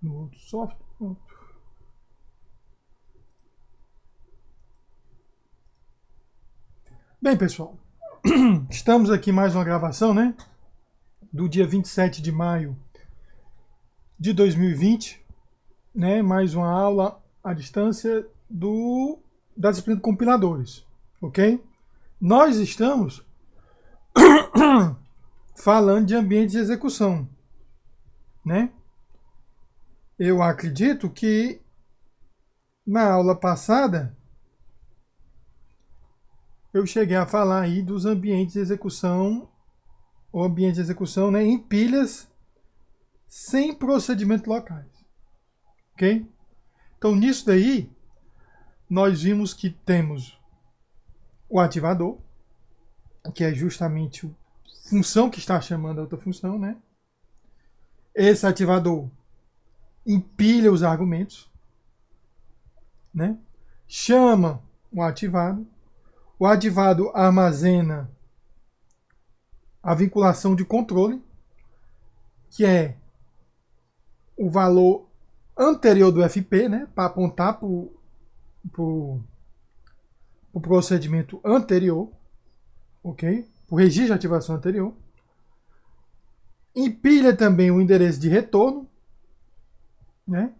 no outro software. Pronto. Bem, pessoal, estamos aqui mais uma gravação, né? Do dia 27 de maio de 2020, né? Mais uma aula à distância da disciplina de compiladores, ok? Nós estamos falando de ambientes de execução, né? Eu acredito que na aula passada eu cheguei a falar aí dos ambientes de execução, ou ambientes de execução, né, em pilhas sem procedimentos locais, ok? Então nisso daí nós vimos que temos o ativador, que é justamente a função que está chamando a outra função, né? Esse ativador empilha os argumentos, né? Chama o ativado armazena a vinculação de controle, que é o valor anterior do FP, né? Para apontar para o procedimento anterior, ok? O registro de ativação anterior. Empilha também o endereço de retorno, né?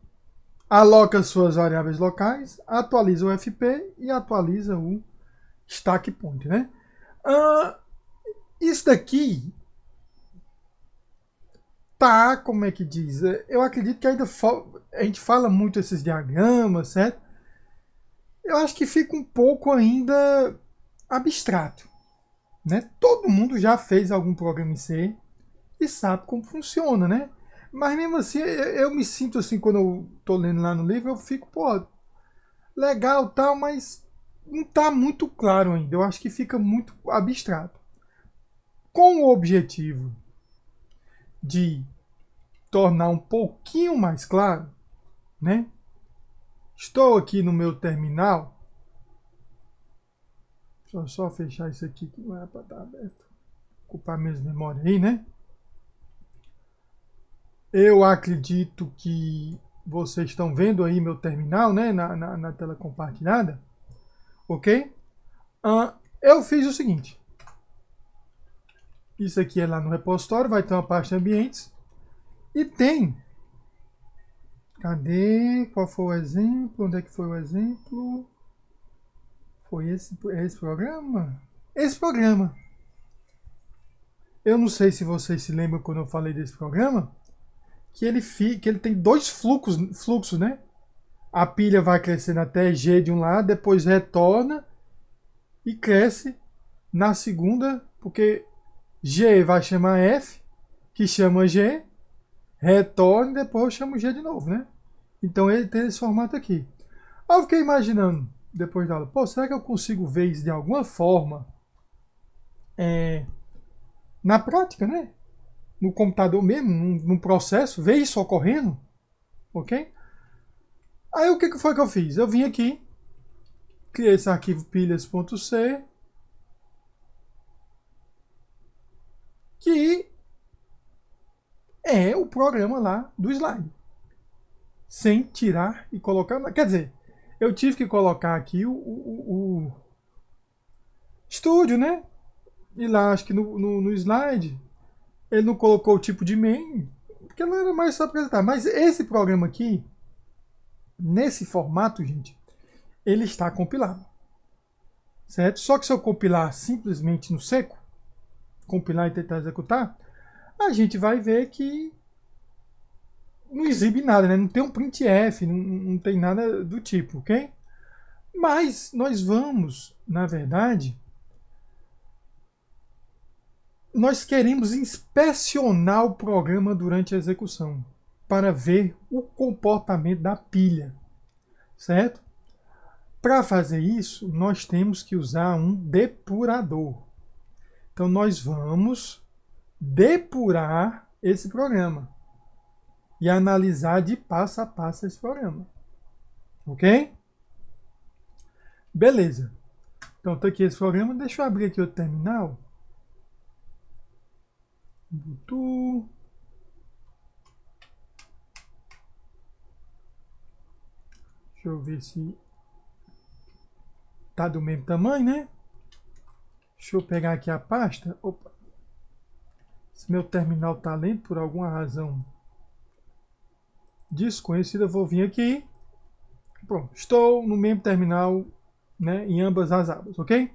Aloca suas variáveis locais, atualiza o FP e atualiza o stack point, né? Isso daqui tá, como é que diz? Eu acredito que ainda a gente fala muito esses diagramas, certo? Eu acho que fica um pouco ainda abstrato, né? Todo mundo já fez algum programa em C e sabe como funciona, né? Mas mesmo assim, eu me sinto assim, quando eu tô lendo lá no livro, eu fico, pô, legal tal, mas não tá muito claro ainda. Eu acho que fica muito abstrato. Com o objetivo de tornar um pouquinho mais claro, né? Estou aqui no meu terminal. Deixa eu só fechar isso aqui que não era para estar aberto. Ocupar minhas memórias aí, né? Eu acredito que vocês estão vendo aí meu terminal, né? Na tela compartilhada. Ok? Eu fiz o seguinte. Isso aqui é lá no repositório, vai ter uma parte de ambientes. E tem. Cadê? Qual foi o exemplo? Onde é que foi o exemplo? Foi esse programa? Esse programa. Eu não sei se vocês se lembram quando eu falei desse programa, que ele tem dois fluxos, né? A pilha vai crescendo até G de um lado, depois retorna e cresce na segunda, porque G vai chamar F, que chama G, retorna e depois eu chamo G de novo, né? Então ele tem esse formato aqui. Aí eu fiquei imaginando, depois da aula, pô, será que eu consigo ver isso de alguma forma na prática, né? No computador mesmo, no processo, ver isso ocorrendo, ok? Aí o que foi que eu fiz? Eu vim aqui, criei esse arquivo pilhas.c, que é o programa lá do slide. Sem tirar e colocar. Quer dizer, eu tive que colocar aqui o estúdio, né? E lá, acho que no slide, ele não colocou o tipo de main, porque não era mais só apresentar. Mas esse programa aqui, nesse formato, gente, ele está compilado. Certo? Só que se eu compilar simplesmente no seco, compilar e tentar executar, a gente vai ver que não exibe nada, né? Não tem um printf, não tem nada do tipo, ok? Mas nós vamos, na verdade, nós queremos inspecionar o programa durante a execução para ver o comportamento da pilha, certo? Para fazer isso, nós temos que usar um depurador. Então nós vamos depurar esse programa e analisar de passo a passo esse programa. Ok? Beleza. Então está aqui esse programa. Deixa eu abrir aqui o terminal. Ubuntu. Deixa eu ver se tá do mesmo tamanho, né? Deixa eu pegar aqui a pasta. Opa. Se meu terminal tá lento por alguma razão desconhecida, eu vou vir aqui. Pronto, estou no mesmo terminal, né, em ambas as abas, ok?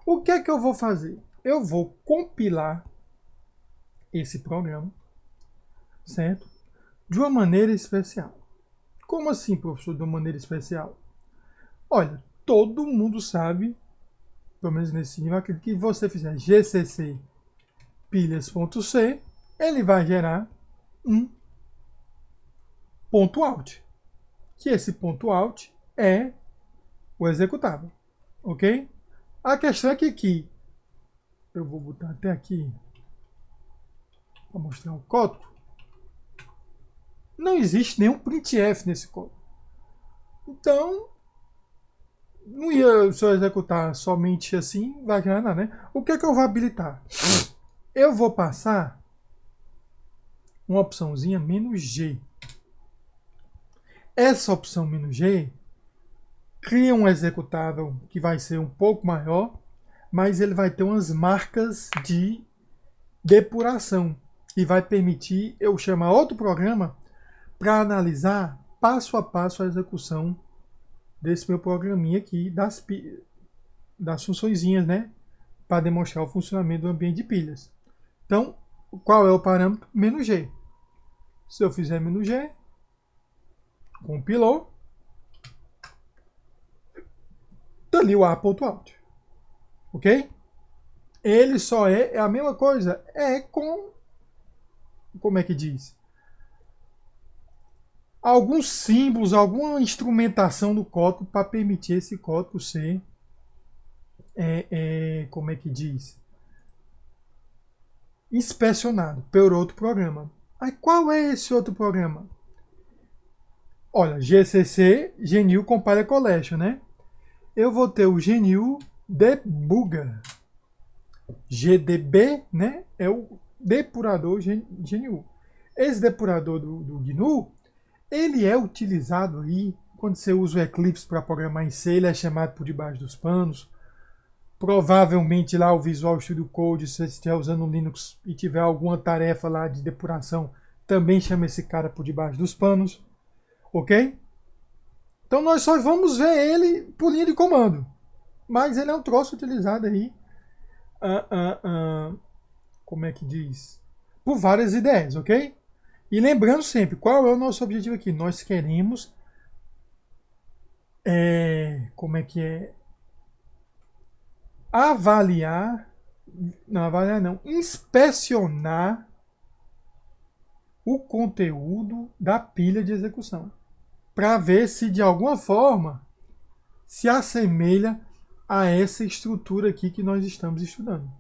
O que é que eu vou fazer? Eu vou compilar esse programa, certo? De uma maneira especial. Como assim, professor, de uma maneira especial? Olha, todo mundo sabe, pelo menos nesse nível, acredito que você fizer gcc pilhas.c, ele vai gerar um ponto .out, que esse ponto .out é o executável, ok? A questão é que aqui, eu vou botar até aqui para mostrar o código, não existe nenhum printf nesse código. Então, não ia só executar somente assim, vai gerar nada, né? O que é que eu vou habilitar? Eu vou passar uma opçãozinha "-g". Essa opção "-g" cria um executável que vai ser um pouco maior, mas ele vai ter umas marcas de depuração e vai permitir eu chamar outro programa para analisar passo a passo a execução desse meu programinha aqui das funçõezinhas, né, para demonstrar o funcionamento do ambiente de pilhas. Então, qual é o parâmetro? "-g". Se eu fizer "-g", compilou, tá ali o a.out, ok? Ele só é a mesma coisa, como é que diz? Alguns símbolos, alguma instrumentação do código para permitir esse código ser, como é que diz? Inspecionado por outro programa. Aí qual é esse outro programa? Olha, GCC, GNU Compiler Collection, né? Eu vou ter o GNU Debugger. GDB, né? É o depurador GNU. Esse depurador do GNU, ele é utilizado aí quando você usa o Eclipse para programar em C, ele é chamado por debaixo dos panos. Provavelmente lá o Visual Studio Code, se você estiver usando o Linux e tiver alguma tarefa lá de depuração, também chama esse cara por debaixo dos panos, ok? Então nós só vamos ver ele por linha de comando, mas ele é um troço utilizado aí, como é que diz? Por várias ideias, ok? E lembrando sempre, qual é o nosso objetivo aqui? Nós queremos, como é que é? Inspecionar o conteúdo da pilha de execução, para ver se de alguma forma se assemelha a essa estrutura aqui que nós estamos estudando.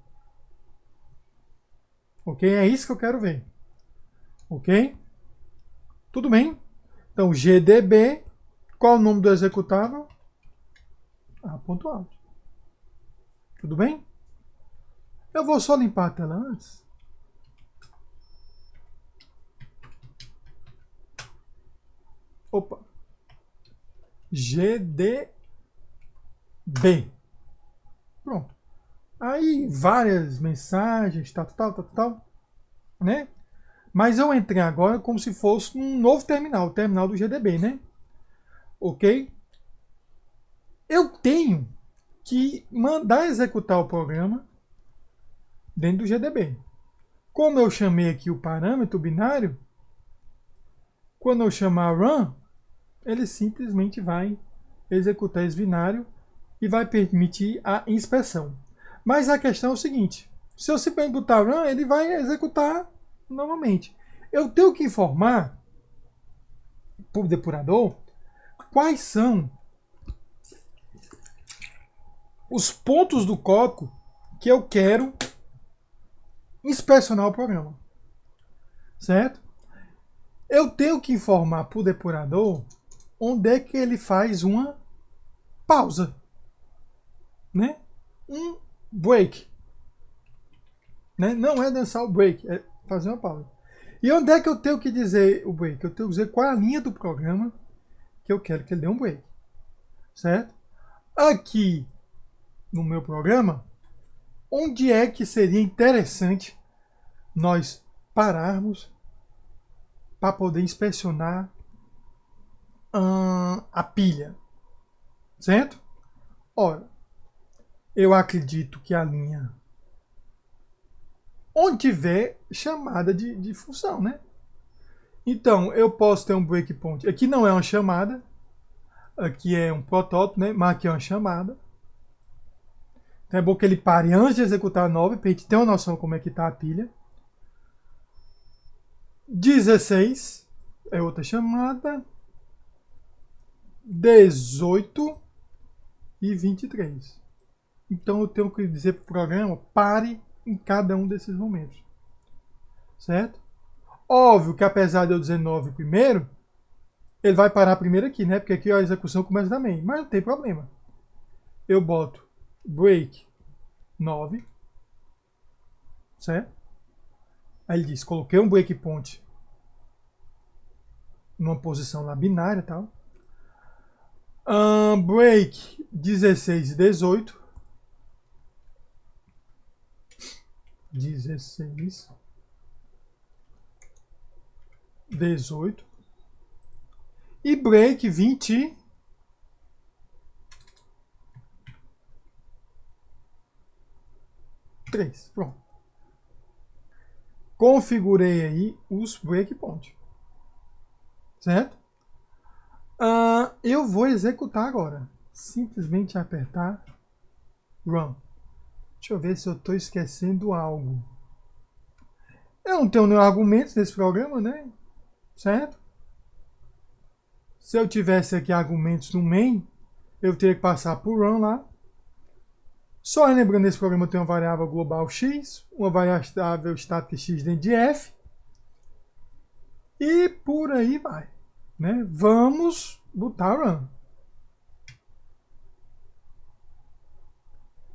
Ok? É isso que eu quero ver. Ok? Tudo bem? Então, GDB, qual o nome do executável? A.out. Tudo bem? Eu vou só limpar a tela antes. Opa. GDB. Pronto. Aí várias mensagens, tal, né? Mas eu entrei agora como se fosse um novo terminal, o terminal do GDB, né? Ok? Eu tenho que mandar executar o programa dentro do GDB. Como eu chamei aqui o parâmetro binário, quando eu chamar run, ele simplesmente vai executar esse binário e vai permitir a inspeção. Mas a questão é o seguinte, se eu simplesmente botar run, ele vai executar normalmente. Eu tenho que informar para o depurador quais são os pontos do código que eu quero inspecionar o programa. Certo? Eu tenho que informar para o depurador onde é que ele faz uma pausa. Né? Um break. Né? Não é dançar o break, é fazer uma pausa. E onde é que eu tenho que dizer o break? Eu tenho que dizer qual é a linha do programa que eu quero que ele dê um break. certo? Aqui no meu programa, onde é que seria interessante nós pararmos para poder inspecionar a pilha, certo? Ora, eu acredito que a linha onde tiver chamada de função, né? Então, eu posso ter um breakpoint. Aqui não é uma chamada, aqui é um protótipo, né? Mas aqui é uma chamada. Então é bom que ele pare antes de executar a 9, para a gente ter uma noção de como é que está a pilha. 16 é outra chamada. 18 e 23. Então eu tenho que dizer para o programa, pare em cada um desses momentos. Certo? Óbvio que apesar de eu dizer 9 primeiro, ele vai parar primeiro aqui, né? Porque aqui a execução começa também. Mas não tem problema. Eu boto break 9. Certo? Aí ele diz, coloquei um breakpoint numa posição lá binária e tal. Break 16 e 18. 16, 18 e break 20. Pronto. Configurei aí os breakpoints. Certo? Eu vou executar agora. Simplesmente apertar Run. Deixa eu ver se eu estou esquecendo algo. Eu não tenho nenhum argumentos nesse programa, né? Certo? Se eu tivesse aqui argumentos no main, eu teria que passar por run lá. Só lembrando, nesse programa tem uma variável global x, uma variável estática x dentro de f. E por aí vai. Né? Vamos botar run.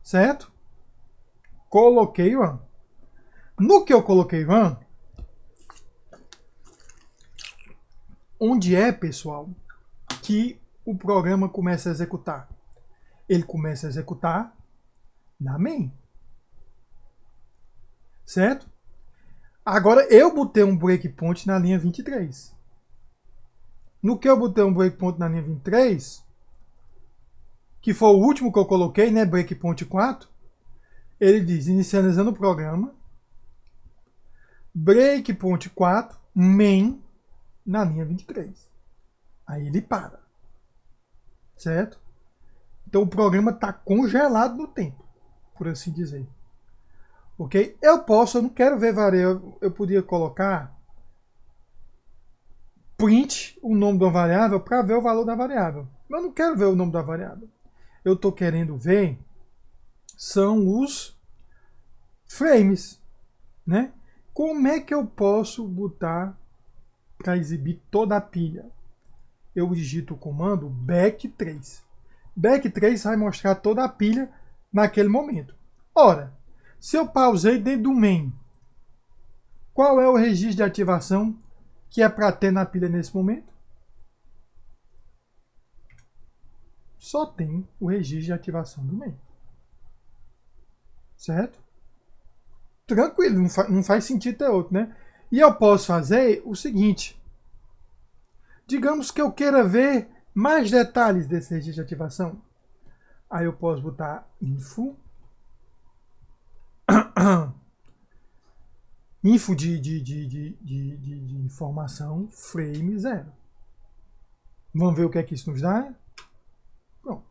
Certo? Coloquei run. No que eu coloquei run, onde é, pessoal, que o programa começa a executar? Ele começa a executar na main. Certo? Agora eu botei um breakpoint na linha 23. No que eu botei um breakpoint na linha 23, que foi o último que eu coloquei, né, breakpoint 4, ele diz, inicializando o programa, breakpoint 4, main, na linha 23. Aí ele para. Certo? Então o programa está congelado no tempo, por assim dizer. Ok? Eu não quero ver variável, eu podia colocar print o nome de uma variável para ver o valor da variável. Eu não quero ver o nome da variável. Eu estou querendo ver são os frames, né? Como é que eu posso botar para exibir toda a pilha? Eu digito o comando back3. Back3 vai mostrar toda a pilha naquele momento. Ora, se eu pausei dentro do main, qual é o registro de ativação que é para ter na pilha nesse momento? Só tem o registro de ativação do main. Certo? Tranquilo, não faz sentido ter outro, né? E eu posso fazer o seguinte. Digamos que eu queira ver mais detalhes desse registro de ativação. Aí eu posso botar info. Info de informação frame 0. Vamos ver o que é que isso nos dá? Pronto.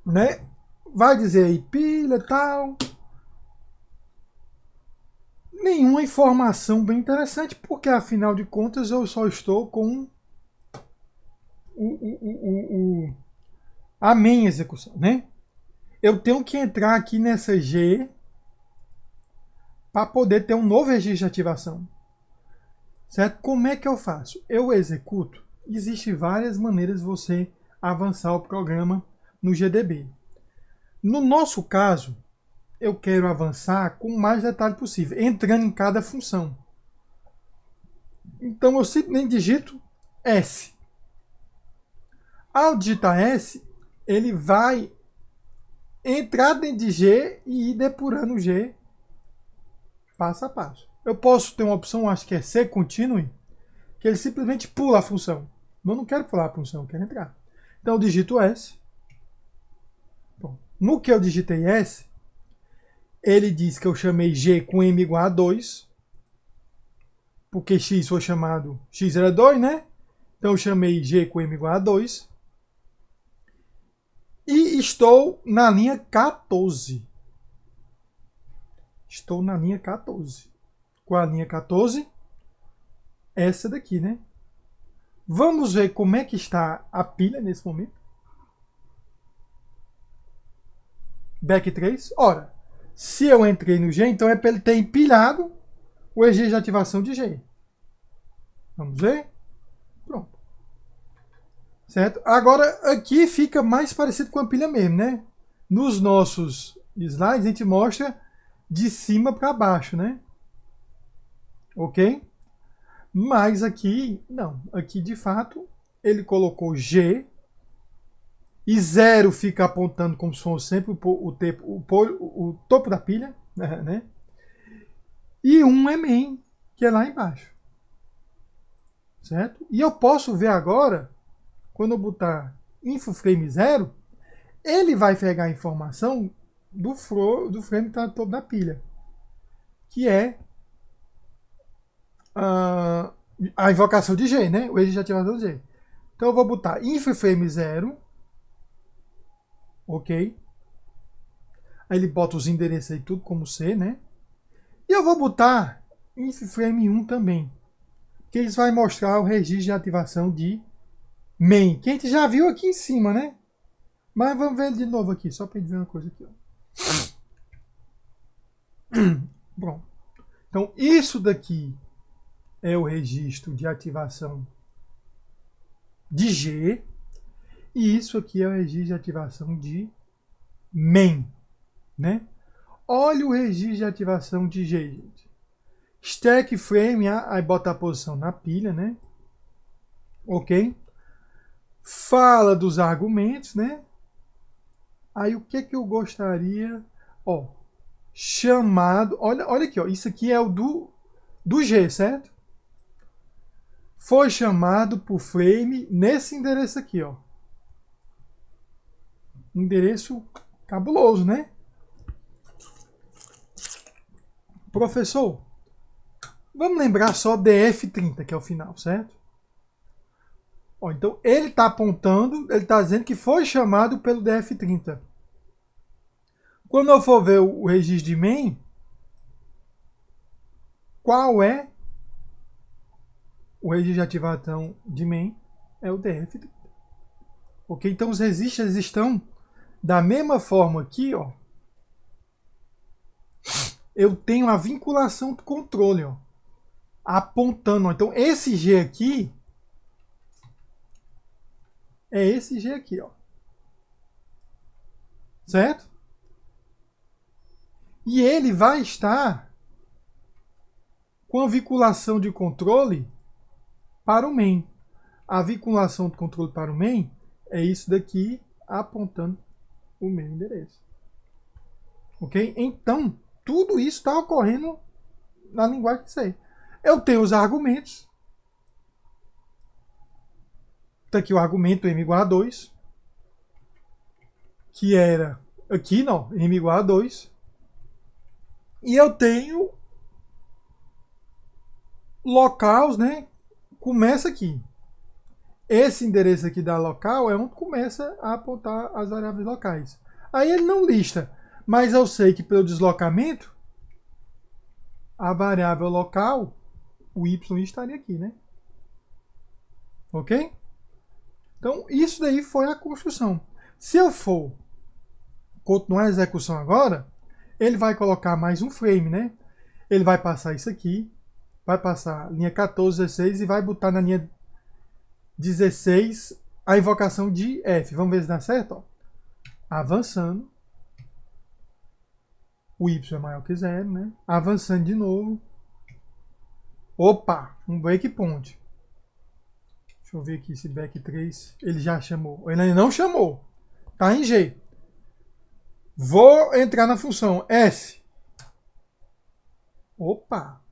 Né? Vai dizer aí pilha tal. Nenhuma informação bem interessante, porque afinal de contas eu só estou com a main execução, né? Eu tenho que entrar aqui nessa G para poder ter um novo registro de ativação. Certo? Como é que eu faço? Eu executo. Existem várias maneiras de você avançar o programa no GDB. No nosso caso, eu quero avançar com o mais detalhe possível, entrando em cada função. Então eu simplesmente digito S. Ao digitar S, ele vai entrar dentro de G e ir depurando G passo a passo. Eu posso ter uma opção, acho que é C continue, que ele simplesmente pula a função. Eu não quero pular a função, eu quero entrar. Então eu digito S. Bom, no que eu digitei S, ele diz que eu chamei G com M igual a 2, porque X foi chamado, X era 2, né? Então eu chamei G com M igual a 2. E estou na linha 14. Estou na linha 14. Qual a linha 14? Essa daqui, né? Vamos ver como é que está a pilha nesse momento. Back 3. Ora, se eu entrei no G, então é para ele ter empilhado o EG de ativação de G. Vamos ver? Pronto. Certo? Agora, aqui fica mais parecido com a pilha mesmo, né? Nos nossos slides, a gente mostra de cima para baixo, né? Ok? Mas aqui, não. Aqui, de fato, ele colocou G e 0 fica apontando como se fosse sempre o topo da pilha, né? E 1 é main, que é lá embaixo. Certo? E eu posso ver agora, quando eu botar info frame 0, ele vai pegar a informação do frame que está no topo da pilha, que é a invocação de G, né? O de ativação de G. Então eu vou botar info frame 0, ok? Aí ele bota os endereços aí tudo como C, né? E eu vou botar info frame 1 também, que eles vai mostrar o registro de ativação de main, que a gente já viu aqui em cima, né? Mas vamos ver de novo aqui, só para gente ver uma coisa aqui. Ó. Bom, então isso daqui é o registro de ativação de G e isso aqui é o registro de ativação de main, né? Olha o registro de ativação de G, gente. Stack frame, aí bota a posição na pilha, né? Ok? Fala dos argumentos, né? Aí o que eu gostaria? Ó, chamado. Olha aqui, ó. Isso aqui é o do G, certo? Foi chamado por frame nesse endereço aqui, ó. Endereço cabuloso, né? Professor, vamos lembrar só DF30, que é o final, certo? Ó, então ele está apontando, ele está dizendo que foi chamado pelo DF30. Quando eu for ver o registro de main, qual é o registro de ativação de main? É o DF30. Ok? Então os registros estão da mesma forma aqui, ó. Eu tenho a vinculação do controle, ó, apontando. Ó. Então esse G aqui é esse G aqui, ó. Certo? E ele vai estar com a vinculação de controle para o main. A vinculação de controle para o main é isso daqui apontando o meu endereço. Ok? Então, tudo isso está ocorrendo na linguagem C. Eu tenho os argumentos. Está aqui o argumento m igual a 2, que era aqui, não, m igual a 2. E eu tenho locais, né? Começa aqui. Esse endereço aqui da local é onde começa a apontar as variáveis locais. Aí ele não lista, mas eu sei que pelo deslocamento, a variável local, o y estaria aqui, né? Ok? Então, isso daí foi a construção. Se eu for continuar a execução agora, ele vai colocar mais um frame, né? Ele vai passar isso aqui, vai passar linha 14, 16 e vai botar na linha 16 a invocação de F. Vamos ver se dá certo? Ó. Avançando. O Y é maior que 0, né? Avançando de novo. Opa! Um breakpoint. Deixa Deixa eu ver aqui se back 3 ele já chamou. Ele ainda não chamou. Tá em G. Vou entrar na função S. Opa!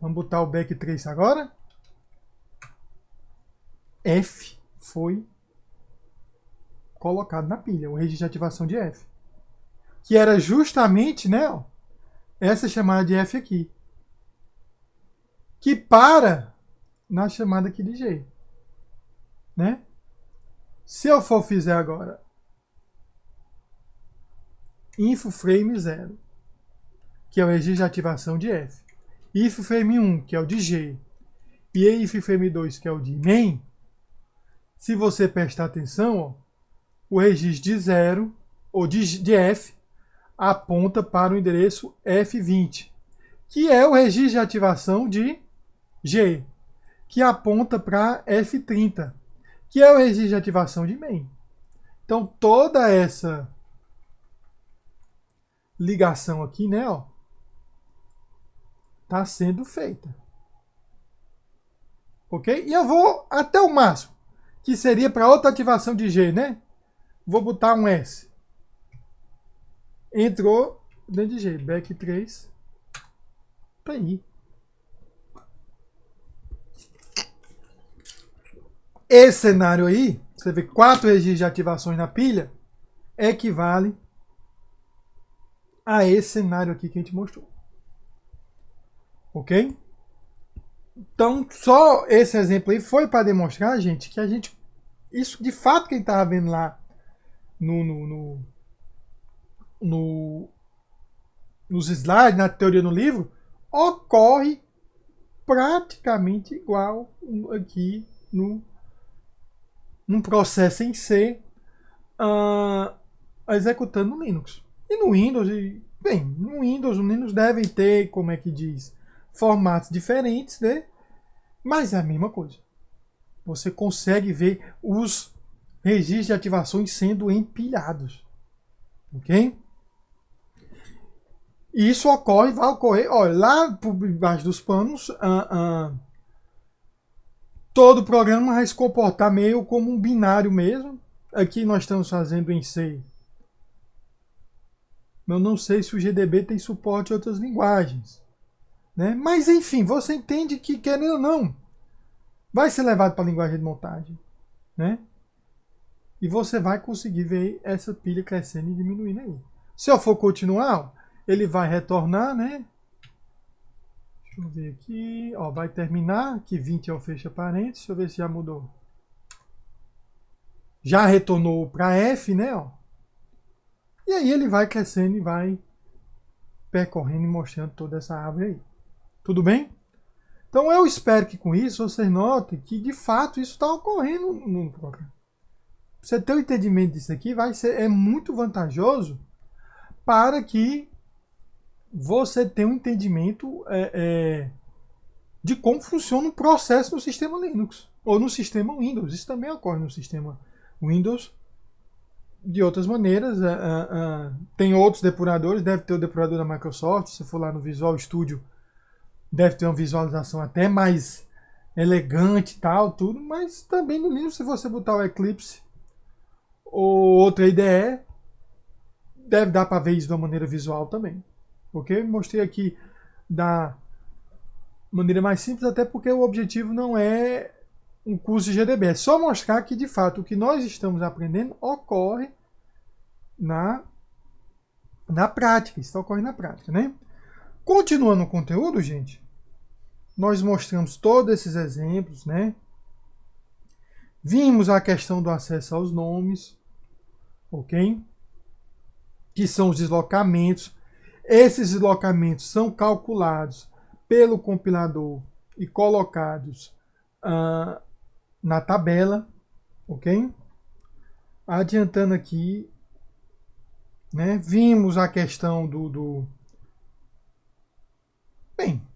Vamos botar o back 3 agora. F foi colocado na pilha, o registro de ativação de F. Que era justamente, né, ó, essa chamada de F aqui. Que para na chamada aqui de G. Né? Se eu for fizer agora info frame 0, que é o registro de ativação de F, if frame 1, que é o de G, e if frame 2, que é o de main, se você prestar atenção, ó, o registro de 0, ou de F, aponta para o endereço F20, que é o registro de ativação de G, que aponta para F30, que é o registro de ativação de main. Então, toda essa ligação aqui, né, ó, tá sendo feita. Ok? E eu vou até o máximo, que seria para outra ativação de G, né? Vou botar um S. Entrou dentro de G. Back 3. Tá aí. Esse cenário aí, você vê 4 registros de ativações na pilha, equivale a esse cenário aqui que a gente mostrou. Ok? Então, só esse exemplo aí foi para demonstrar, gente, que a gente... Isso, de fato, quem estava vendo lá nos slides, na teoria no livro, ocorre praticamente igual aqui num processo em C executando no Linux. E no Windows, bem, no Linux devem ter, como é que diz, formatos diferentes, né? Mas é a mesma coisa. Você consegue ver os registros de ativações sendo empilhados. Ok? E isso ocorre, vai ocorrer, olha, lá por baixo dos panos, todo programa vai se comportar meio como um binário mesmo. Aqui nós estamos fazendo em C. Eu não sei se o GDB tem suporte a outras linguagens. Né? Mas enfim, você entende que, querendo ou não, vai ser levado para a linguagem de montagem. Né? E você vai conseguir ver essa pilha crescendo e diminuindo aí. Se eu for continuar, ele vai retornar, né? Deixa eu ver aqui. Ó, vai terminar, que 20 é o fecha parênteses. Deixa eu ver se já mudou. Já retornou para F, né? Ó. E aí ele vai crescendo e vai percorrendo e mostrando toda essa árvore aí. Tudo bem? Então eu espero que com isso vocês notem que de fato isso está ocorrendo no programa. Você ter o entendimento disso aqui é muito vantajoso para que você tenha um entendimento de como funciona um processo no sistema Linux ou no sistema Windows. Isso também ocorre no sistema Windows de outras maneiras. Tem outros depuradores, deve ter o depurador da Microsoft. Se for lá no Visual Studio, deve ter uma visualização até mais elegante e tal, tudo. Mas também no Linux, se você botar o Eclipse ou outra IDE, deve dar para ver isso de uma maneira visual também. Ok? Mostrei aqui da maneira mais simples, até porque o objetivo não é um curso de GDB. É só mostrar que, de fato, o que nós estamos aprendendo ocorre na prática. Isso ocorre na prática, né? Continuando o conteúdo, gente, nós mostramos todos esses exemplos, né? Vimos a questão do acesso aos nomes, ok? Que são os deslocamentos. Esses deslocamentos são calculados pelo compilador e colocados na tabela, ok? Adiantando aqui, né? Vimos a questão Bem,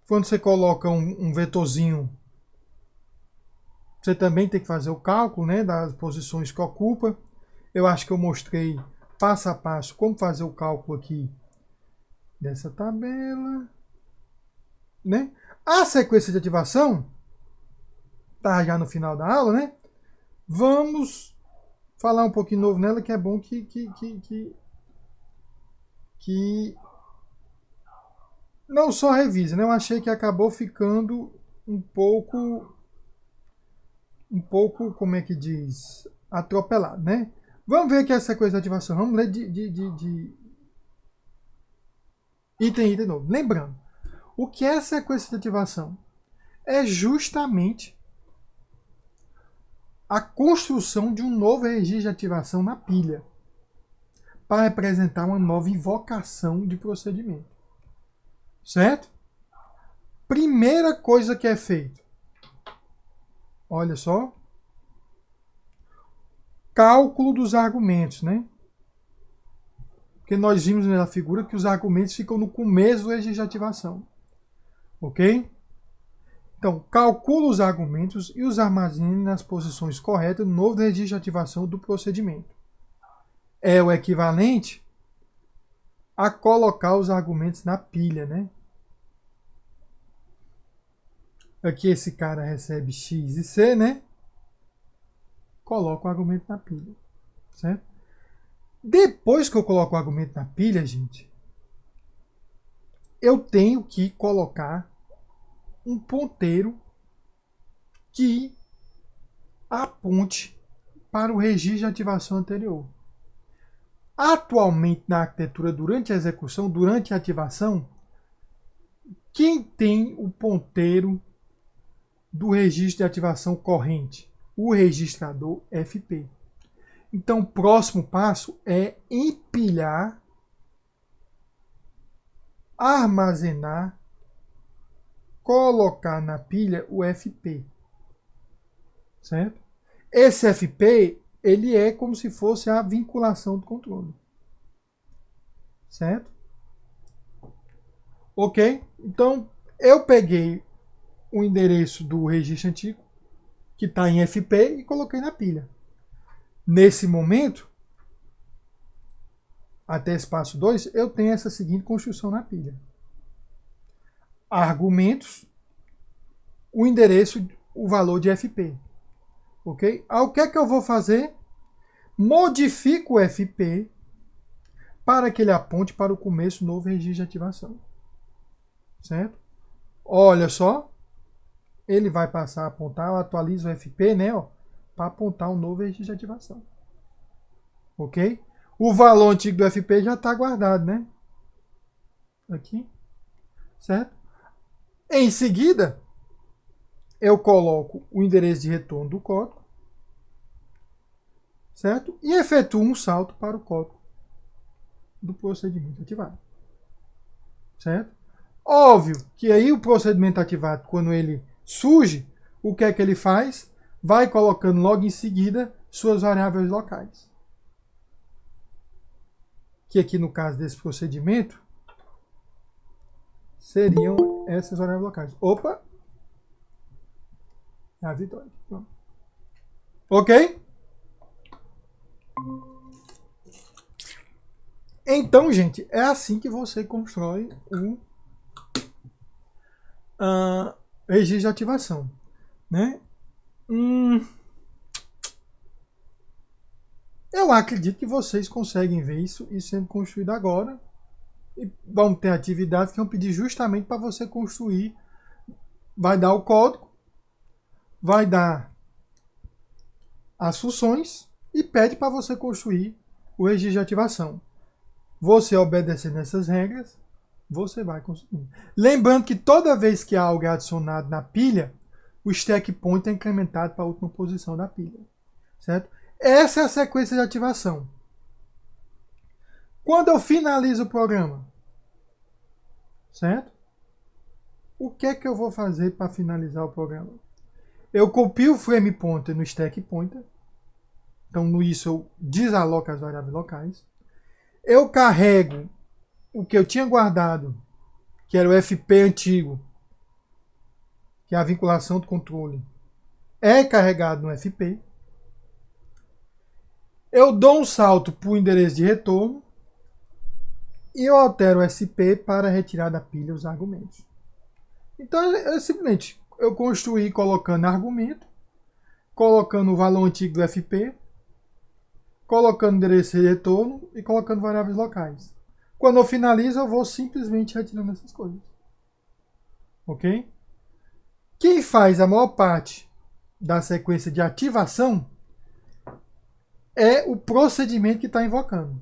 quando você coloca um vetorzinho, você também tem que fazer o cálculo, né, das posições que ocupa. Eu acho que eu mostrei passo a passo como fazer o cálculo aqui dessa tabela, né? A sequência de ativação, tá já no final da aula, né? Vamos falar um pouquinho novo nela, que é bom que não só revise, né? Eu achei que acabou ficando um pouco, como é que diz, atropelado, né? Vamos ver aqui a sequência de ativação. Vamos ler de item em item novo. Lembrando, o que é sequência de ativação? É justamente a construção de um novo registro de ativação na pilha para representar uma nova invocação de procedimento. Certo? Primeira coisa que é feita. Olha só. Cálculo dos argumentos, né? Porque nós vimos na figura que os argumentos ficam no começo do registro de ativação. Ok? Então, calcula os argumentos e os armazene nas posições corretas no novo registro de ativação do procedimento. É o equivalente a colocar os argumentos na pilha, né? Aqui esse cara recebe X e C, né? Coloca o argumento na pilha, certo? Depois que eu coloco o argumento na pilha, gente, eu tenho que colocar um ponteiro que aponte para o registro de ativação anterior. Atualmente, na arquitetura, durante a execução, durante a ativação, quem tem o ponteiro do registro de ativação corrente? O registrador FP. Então, o próximo passo é empilhar, armazenar, colocar na pilha o FP. Certo? Esse FP, ele é como se fosse a vinculação do controle. Certo? Ok? Então, eu peguei o endereço do registro antigo, que está em FP, e coloquei na pilha. Nesse momento, até esse passo 2, eu tenho essa seguinte construção na pilha. Argumentos, o endereço, o valor de FP. Ok? Aí, o que é que eu vou fazer? Modifico o FP para que ele aponte para o começo do novo registro de ativação. Certo? Olha só. Ele vai passar a apontar, eu atualizo o FP, né? Para apontar um novo registro de ativação. Ok? O valor antigo do FP já está guardado, né? Aqui. Certo? Em seguida, eu coloco o endereço de retorno do código. Certo? E efetuo um salto para o código do procedimento ativado. Certo? Óbvio que aí o procedimento ativado, quando ele surge, o que é que ele faz? Vai colocando logo em seguida suas variáveis locais. Que aqui no caso desse procedimento, seriam essas variáveis locais. Opa! É a vitória. Pronto. Ok? Então, gente, é assim que você constrói o registro de ativação. Né? Eu acredito que vocês conseguem ver isso sendo construído agora. E vão ter atividades que vão pedir justamente para você construir. Vai dar o código, vai dar as funções e pede para você construir o registro de ativação. Você obedecendo essas regras, você vai conseguir. Lembrando que toda vez que algo é adicionado na pilha, o stack pointer é incrementado para a última posição da pilha. Certo? Essa é a sequência de ativação. Quando eu finalizo o programa, certo? O que é que eu vou fazer para finalizar o programa? Eu copio o frame pointer no stack pointer. Então, no isso eu desaloco as variáveis locais. Eu carrego o que eu tinha guardado, que era o FP antigo, que é a vinculação do controle, é carregado no FP. Eu dou um salto para o endereço de retorno e eu altero o SP para retirar da pilha os argumentos. Então, simplesmente, eu construí colocando argumento, colocando o valor antigo do FP, colocando endereço de retorno e colocando variáveis locais. Quando eu finalizo, eu vou simplesmente retirando essas coisas. Ok? Quem faz a maior parte da sequência de ativação é o procedimento que está invocando.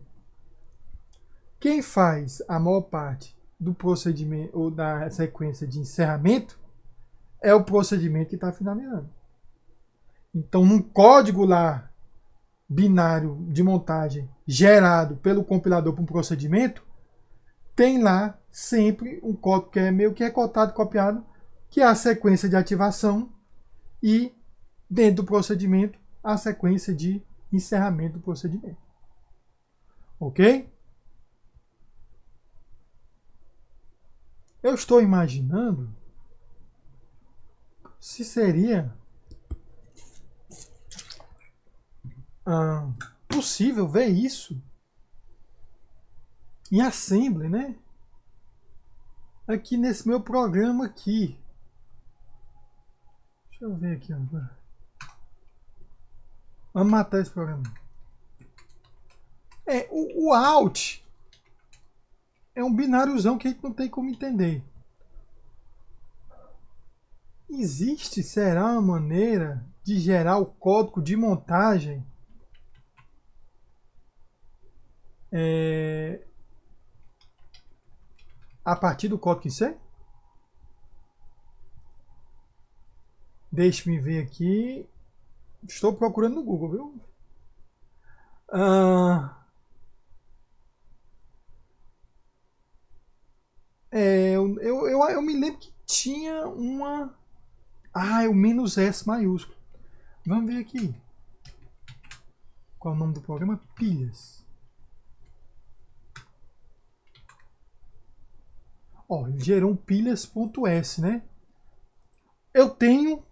Quem faz a maior parte do procedimento ou da sequência de encerramento é o procedimento que está finalizando. Então, num código lá binário de montagem gerado pelo compilador para um procedimento, tem lá sempre um código que é meio que recotado, copiado, que é a sequência de ativação e, dentro do procedimento, a sequência de encerramento do procedimento. Ok? Eu estou imaginando se seria possível ver isso em Assembly, né? Aqui nesse meu programa aqui. Deixa eu ver aqui agora. Vamos matar esse programa. O out é um bináriozão que a gente não tem como entender. Existe, será, uma maneira de gerar o código de montagem a partir do código em C? Deixe-me ver aqui. Estou procurando no Google, viu? Eu me lembro que tinha uma... é o -S maiúsculo. Vamos ver aqui. Qual é o nome do programa? Pilhas. Ele gerou um pilhas.s, né? Eu tenho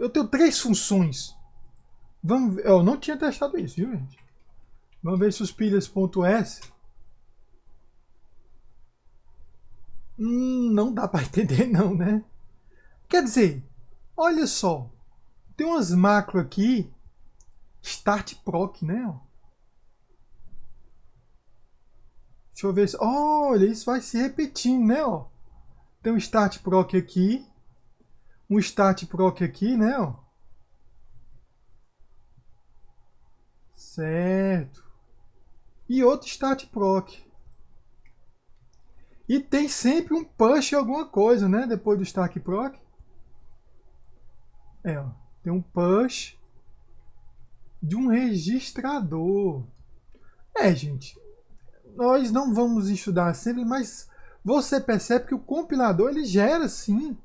eu tenho 3 funções. Vamos ver. Eu não tinha testado isso, viu, gente? Vamos ver se os pilhas.s. Não dá para entender, não, né? Quer dizer, olha só. Tem umas macro aqui. Start proc, né? Deixa eu ver se... Olha, isso vai se repetindo, né? Tem um start proc aqui. Um start proc aqui, né? Certo. E outro start proc. E tem sempre um push alguma coisa, né? Depois do start proc. Tem um push de um registrador. Gente. Nós não vamos estudar sempre, mas você percebe que o compilador ele gera sim.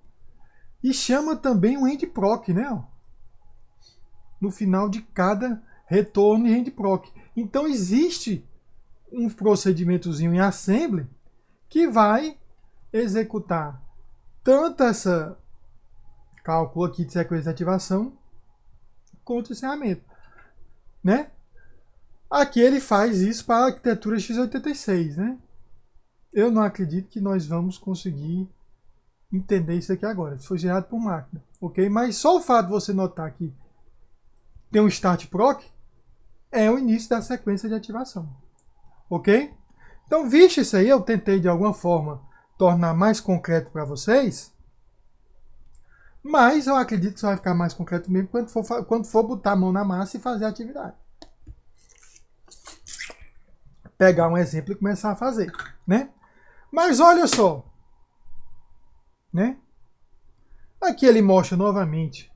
E chama também um endproc, né? No final de cada retorno e endproc. Então existe um procedimentozinho em assembly que vai executar tanto essa cálculo aqui de sequência de ativação quanto o encerramento, né? Aqui ele faz isso para a arquitetura x86, né? Eu não acredito que nós vamos conseguir entender isso aqui agora. Isso foi gerado por máquina, ok? Mas só o fato de você notar que tem um start proc é o início da sequência de ativação, ok? Então, visto isso aí, eu tentei de alguma forma tornar mais concreto para vocês, mas eu acredito que isso vai ficar mais concreto mesmo quando for botar a mão na massa e fazer a atividade. Pegar um exemplo e começar a fazer, né? Mas olha só, né? Aqui ele mostra novamente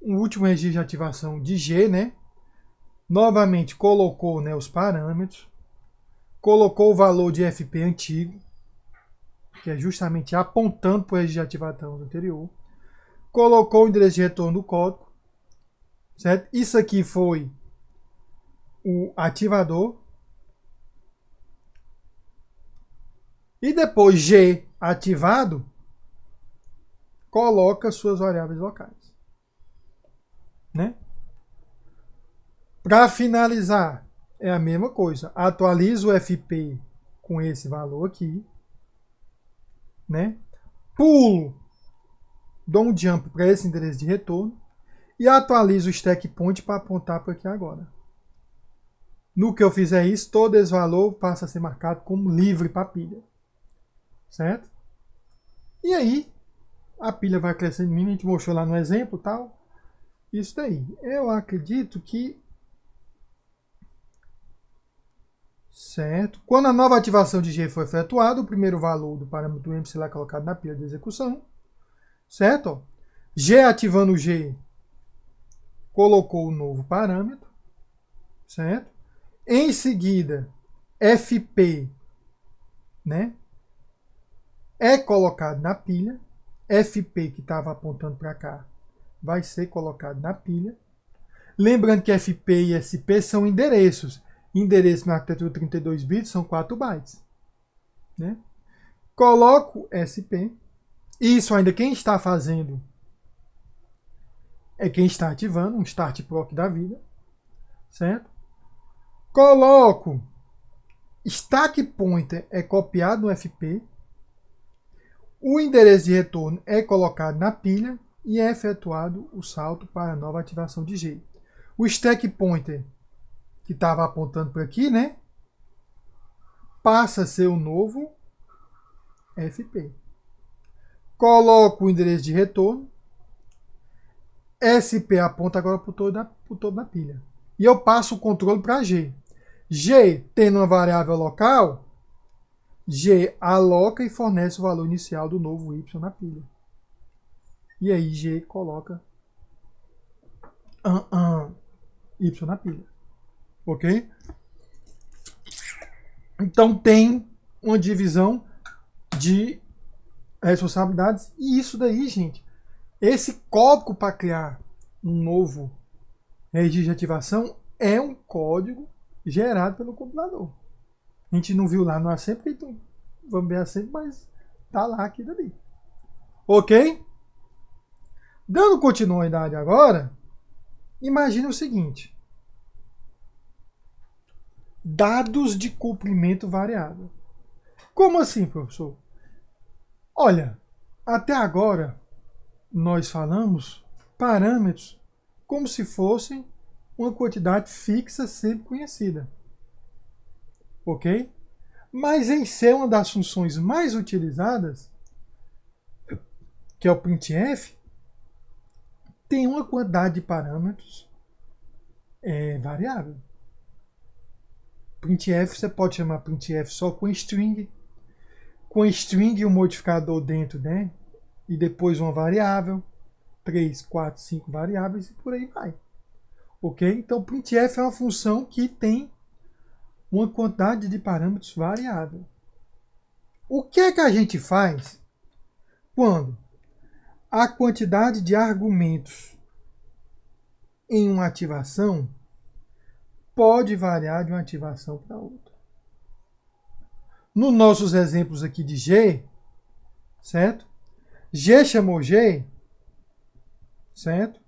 o último registro de ativação de G, né? Novamente colocou, né, os parâmetros, colocou o valor de FP antigo, que é justamente apontando para o registro de ativação anterior, colocou o endereço de retorno do código, certo? Isso aqui foi o ativador. E depois G ativado, coloca suas variáveis locais, né? Para finalizar, é a mesma coisa. Atualiza o FP com esse valor aqui, né? Pulo dou um jump para esse endereço de retorno e atualizo o stack point para apontar para aqui agora. No que eu fizer isso, todo esse valor passa a ser marcado como livre para a pilha. Certo? E aí, a pilha vai crescendo, a gente mostrou lá no exemplo tal. Isso daí. Eu acredito que... Certo? Quando a nova ativação de G for efetuada, o primeiro valor do parâmetro M será colocado na pilha de execução. Certo? G ativando o G, colocou o novo parâmetro. Certo? Em seguida, FP, né, é colocado na pilha. FP, que estava apontando para cá, vai ser colocado na pilha. Lembrando que FP e SP são endereços. Endereço na arquitetura 32 bits são 4 bytes. Né? Coloco SP. Isso ainda quem está fazendo é quem está ativando, um start proc da vida. Certo? Coloco stack pointer é copiado no FP. O endereço de retorno é colocado na pilha e é efetuado o salto para a nova ativação de G. O stack pointer que estava apontando por aqui, né, passa a ser o novo FP. Coloco o endereço de retorno. SP aponta agora para o todo da pilha. E eu passo o controle para G. G, tendo uma variável local, G aloca e fornece o valor inicial do novo Y na pilha. E aí G coloca Y na pilha. Ok? Então tem uma divisão de responsabilidades. E isso daí, gente, esse código para criar um novo registro de ativação é um código gerado pelo compilador. A gente não viu lá no assembly, então vamos ver assembly, mas tá lá aqui dali. Ok? Dando continuidade agora, imagine o seguinte. Dados de comprimento variável. Como assim, professor? Olha, até agora nós falamos parâmetros como se fossem uma quantidade fixa sempre conhecida. Ok? Mas em ser uma das funções mais utilizadas, que é o printf, tem uma quantidade de parâmetros variável. Printf você pode chamar printf só com string e um modificador dentro, né? E depois uma variável, 3, 4, 5 variáveis e por aí vai. Ok? Então printf é uma função que tem uma quantidade de parâmetros variável. O que é que a gente faz quando a quantidade de argumentos em uma ativação pode variar de uma ativação para outra? Nos nossos exemplos aqui de G, certo? G chamou G, certo?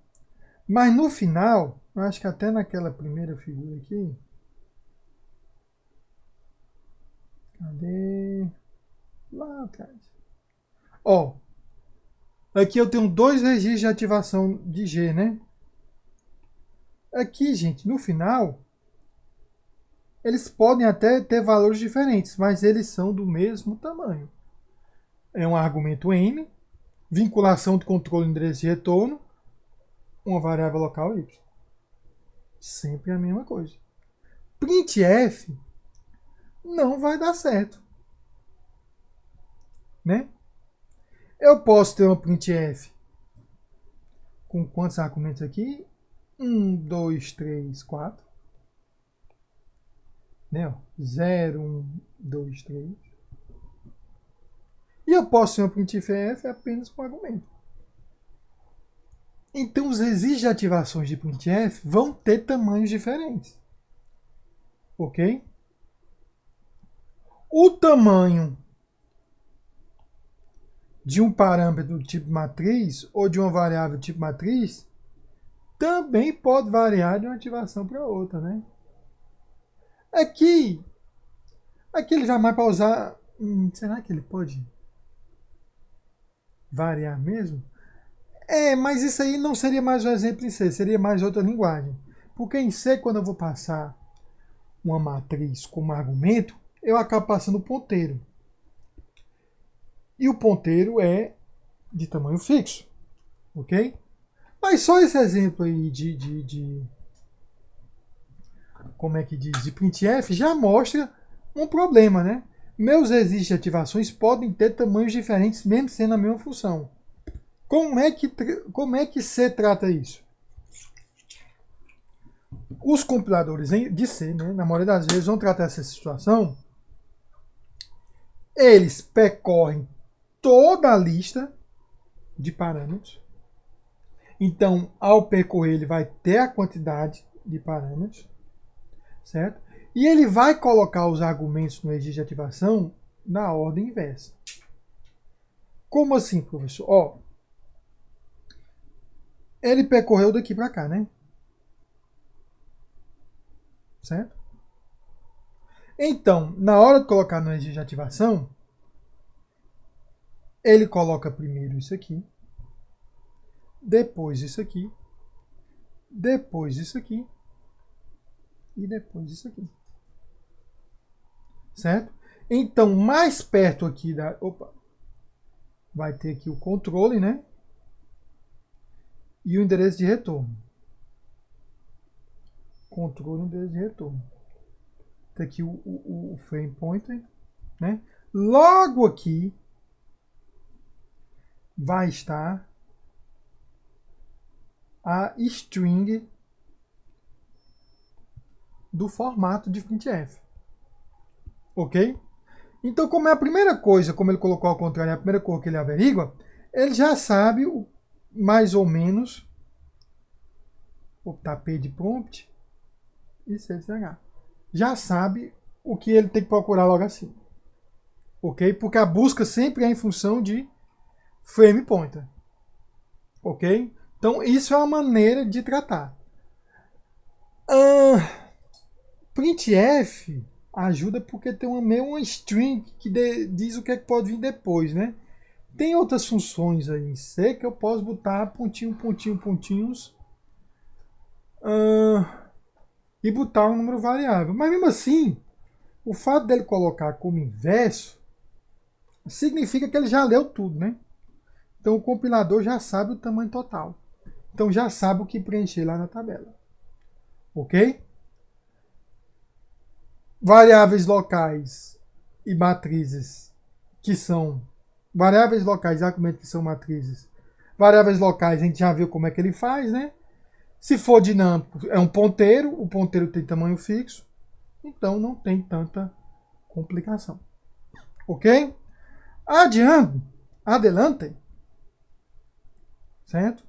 Mas no final, eu acho que até naquela primeira figura aqui, cadê? Lá atrás. Ó, aqui eu tenho 2 registros de ativação de G, né? Aqui, gente, no final, eles podem até ter valores diferentes, mas eles são do mesmo tamanho. É um argumento M, vinculação do controle endereço de retorno, uma variável local Y. Sempre a mesma coisa. Printf não vai dar certo. Né? Eu posso ter uma printf com quantos argumentos aqui? 1, 2, 3, 4. Né? 0, 1, 2, 3. E eu posso ter uma printf apenas com argumento. Então, os registros de ativações de printf vão ter tamanhos diferentes. Ok? O tamanho de um parâmetro do tipo matriz ou de uma variável do tipo matriz também pode variar de uma ativação para outra, né? Aqui ele jamais para usar... será que ele pode variar mesmo? Mas isso aí não seria mais um exemplo em C, seria mais outra linguagem. Porque em C, quando eu vou passar uma matriz como argumento, eu acabo passando o ponteiro. E o ponteiro é de tamanho fixo. Ok? Mas só esse exemplo aí como é que diz, de printf já mostra um problema, né? Meus registros de ativações podem ter tamanhos diferentes, mesmo sendo a mesma função. Como é que C trata isso? Os compiladores de C, né, na maioria das vezes, vão tratar essa situação. Eles percorrem toda a lista de parâmetros. Então, ao percorrer, ele vai ter a quantidade de parâmetros, certo? E ele vai colocar os argumentos no registro de ativação na ordem inversa. Como assim, professor? Ó, ele percorreu daqui para cá, né? Certo? Então, na hora de colocar no registro de ativação, ele coloca primeiro isso aqui, depois isso aqui, depois isso aqui e depois isso aqui. Certo? Então, mais perto aqui da... Opa! Vai ter aqui o controle, né? E o endereço de retorno. Controle e endereço de retorno. Tem aqui o frame pointer, né? Logo aqui vai estar a string do formato de printf. Ok? Então, como é a primeira coisa, como ele colocou ao contrário, é a primeira coisa que ele averigua, ele já sabe mais ou menos o page prompt e CSH. Já sabe o que ele tem que procurar logo assim. Ok? Porque a busca sempre é em função de frame pointer. Ok? Então, isso é uma maneira de tratar. Printf ajuda porque tem uma string que diz o que, é que pode vir depois, né? Tem outras funções aí em C que eu posso botar pontinho, pontinho, pontinhos e botar um número variável. Mas mesmo assim, o fato dele colocar como inverso significa que ele já leu tudo, né? Então o compilador já sabe o tamanho total. Então já sabe o que preencher lá na tabela. Ok? Variáveis locais e matrizes que são variáveis locais e argumentos que são matrizes. Variáveis locais a gente já viu como é que ele faz, né? Se for dinâmico, é um ponteiro, o ponteiro tem tamanho fixo, então não tem tanta complicação. Ok? Adelante, certo?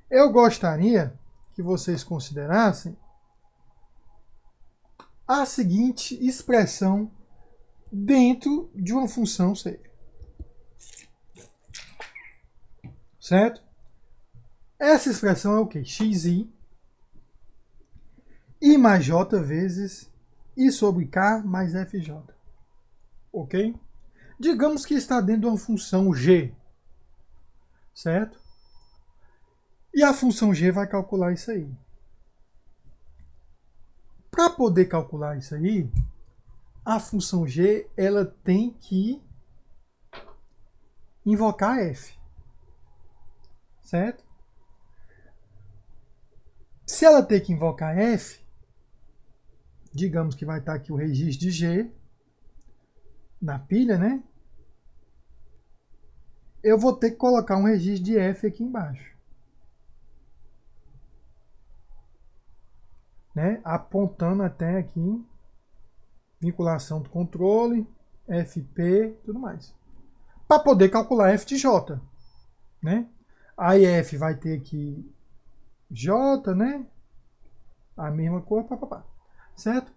Eu gostaria que vocês considerassem a seguinte expressão dentro de uma função C. Certo? Essa expressão é o quê? xi I mais j vezes I sobre k mais fj. Ok? Digamos que está dentro de uma função g. Certo? E a função g vai calcular isso aí. Para poder calcular isso aí, a função g ela tem que invocar f. Certo? Se ela tem que invocar f, digamos que vai estar aqui o registro de g na pilha, né? Eu vou ter que colocar um registro de f aqui embaixo. Né? Apontando até aqui, vinculação do controle, fp, tudo mais. Para poder calcular f de j. Né? Aí f vai ter aqui j, né? A mesma coisa, papapá. Certo?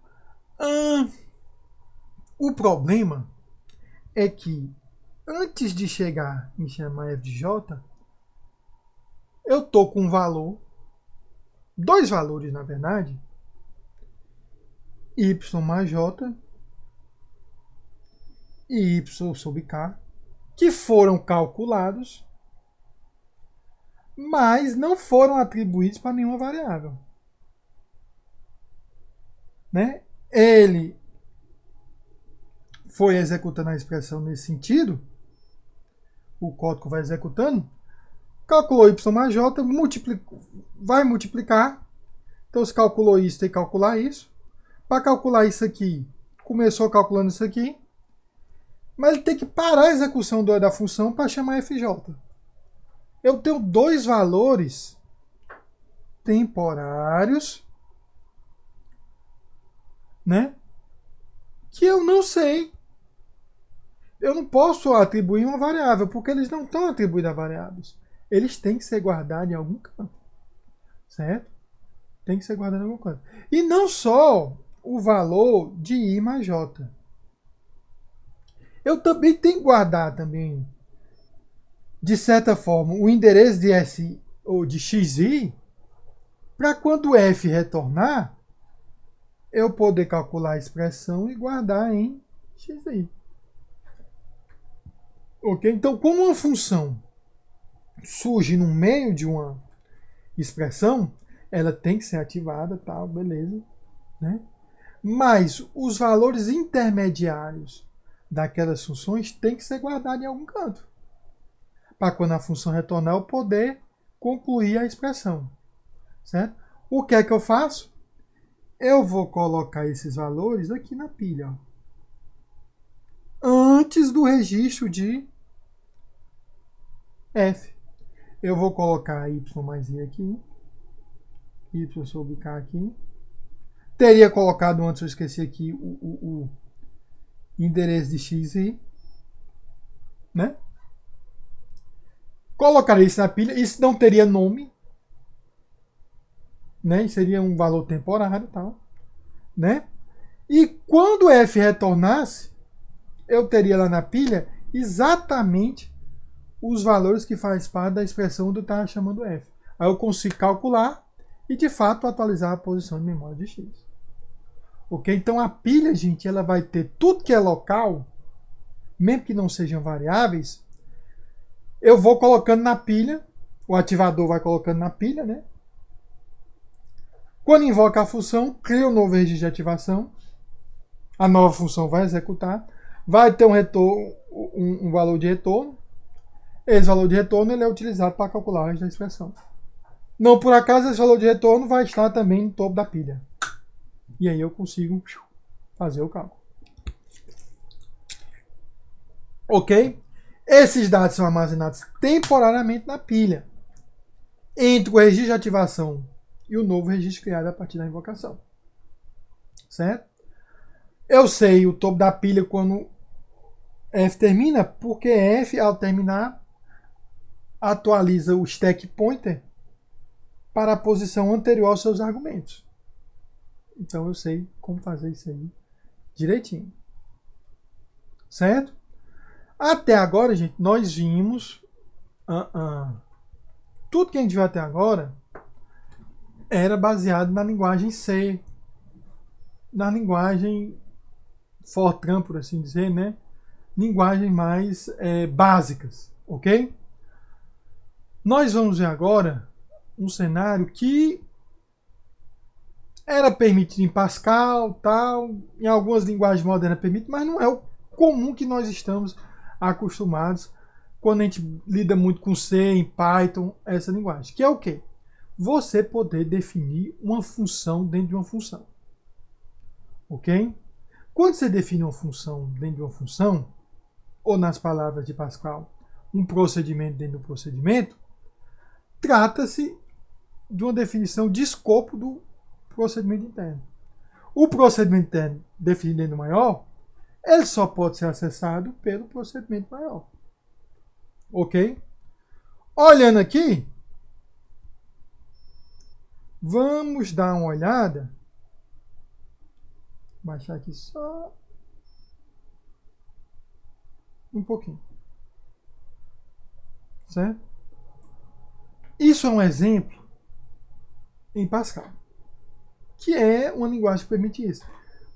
O problema é que antes de chegar em chamar f de j, eu tô com um valor, dois valores na verdade, y mais j e y sobre k, que foram calculados mas não foram atribuídos para nenhuma variável. Né? Ele foi executando a expressão nesse sentido, o código vai executando, calculou y mais j, vai multiplicar, então se calculou isso, tem que calcular isso. Para calcular isso aqui, começou calculando isso aqui, mas ele tem que parar a execução da função para chamar fj. Eu tenho dois valores temporários, né, que eu não sei. Eu não posso atribuir uma variável, porque eles não estão atribuídos a variáveis. Eles têm que ser guardados em algum canto. Certo? Tem que ser guardado em algum canto. E não só o valor de I mais J. Eu também tenho que guardar também, de certa forma, o endereço de S ou de XI, para quando F retornar, eu poder calcular a expressão e guardar em XI. Ok? Então, como uma função surge no meio de uma expressão, ela tem que ser ativada, tal, beleza, né? Mas os valores intermediários daquelas funções têm que ser guardados em algum canto, para quando a função retornar eu poder concluir a expressão, certo? O que é que eu faço? Eu vou colocar esses valores aqui na pilha, ó, antes do registro de F. Eu vou colocar y mais i aqui, y sobre k aqui. Teria colocado antes, eu esqueci aqui, o endereço de xi, né? Colocaria isso na pilha, isso não teria nome, né? Seria um valor temporário e tal, né? E quando f retornasse, eu teria lá na pilha exatamente os valores que faz parte da expressão do estar chamando f. Aí eu consigo calcular e, de fato, atualizar a posição de memória de x. Ok? Então, a pilha, gente, ela vai ter tudo que é local, mesmo que não sejam variáveis, eu vou colocando na pilha, o ativador vai colocando na pilha, né? Quando invoca a função, cria um novo registro de ativação, a nova função vai executar, vai ter um retorno, um valor de retorno. Esse valor de retorno ele é utilizado para calcular o resto da expressão. Não por acaso, esse valor de retorno vai estar também no topo da pilha. E aí eu consigo fazer o cálculo. Ok? Esses dados são armazenados temporariamente na pilha, entre o registro de ativação e o novo registro criado a partir da invocação. Certo? Eu sei o topo da pilha quando F termina, porque F, ao terminar, atualiza o stack pointer para a posição anterior aos seus argumentos. Então eu sei como fazer isso aí direitinho. Certo? Até agora, gente, nós vimos tudo que a gente viu até agora era baseado na linguagem C, na linguagem Fortran, por assim dizer, né? Linguagens mais básicas, ok? Nós vamos ver agora um cenário que era permitido em Pascal, tal, em algumas linguagens modernas permite, mas não é o comum que nós estamos acostumados quando a gente lida muito com C, em Python, essa linguagem. Que é o quê? Você poder definir uma função dentro de uma função. Ok? Quando você define uma função dentro de uma função, ou nas palavras de Pascal, um procedimento dentro do procedimento, trata-se de uma definição de escopo do procedimento interno. O procedimento interno definido dentro do maior, ele só pode ser acessado pelo procedimento maior. Ok? Olhando aqui, vamos dar uma olhada. Vou baixar aqui só um pouquinho. Certo? Isso é um exemplo em Pascal, que é uma linguagem que permite isso.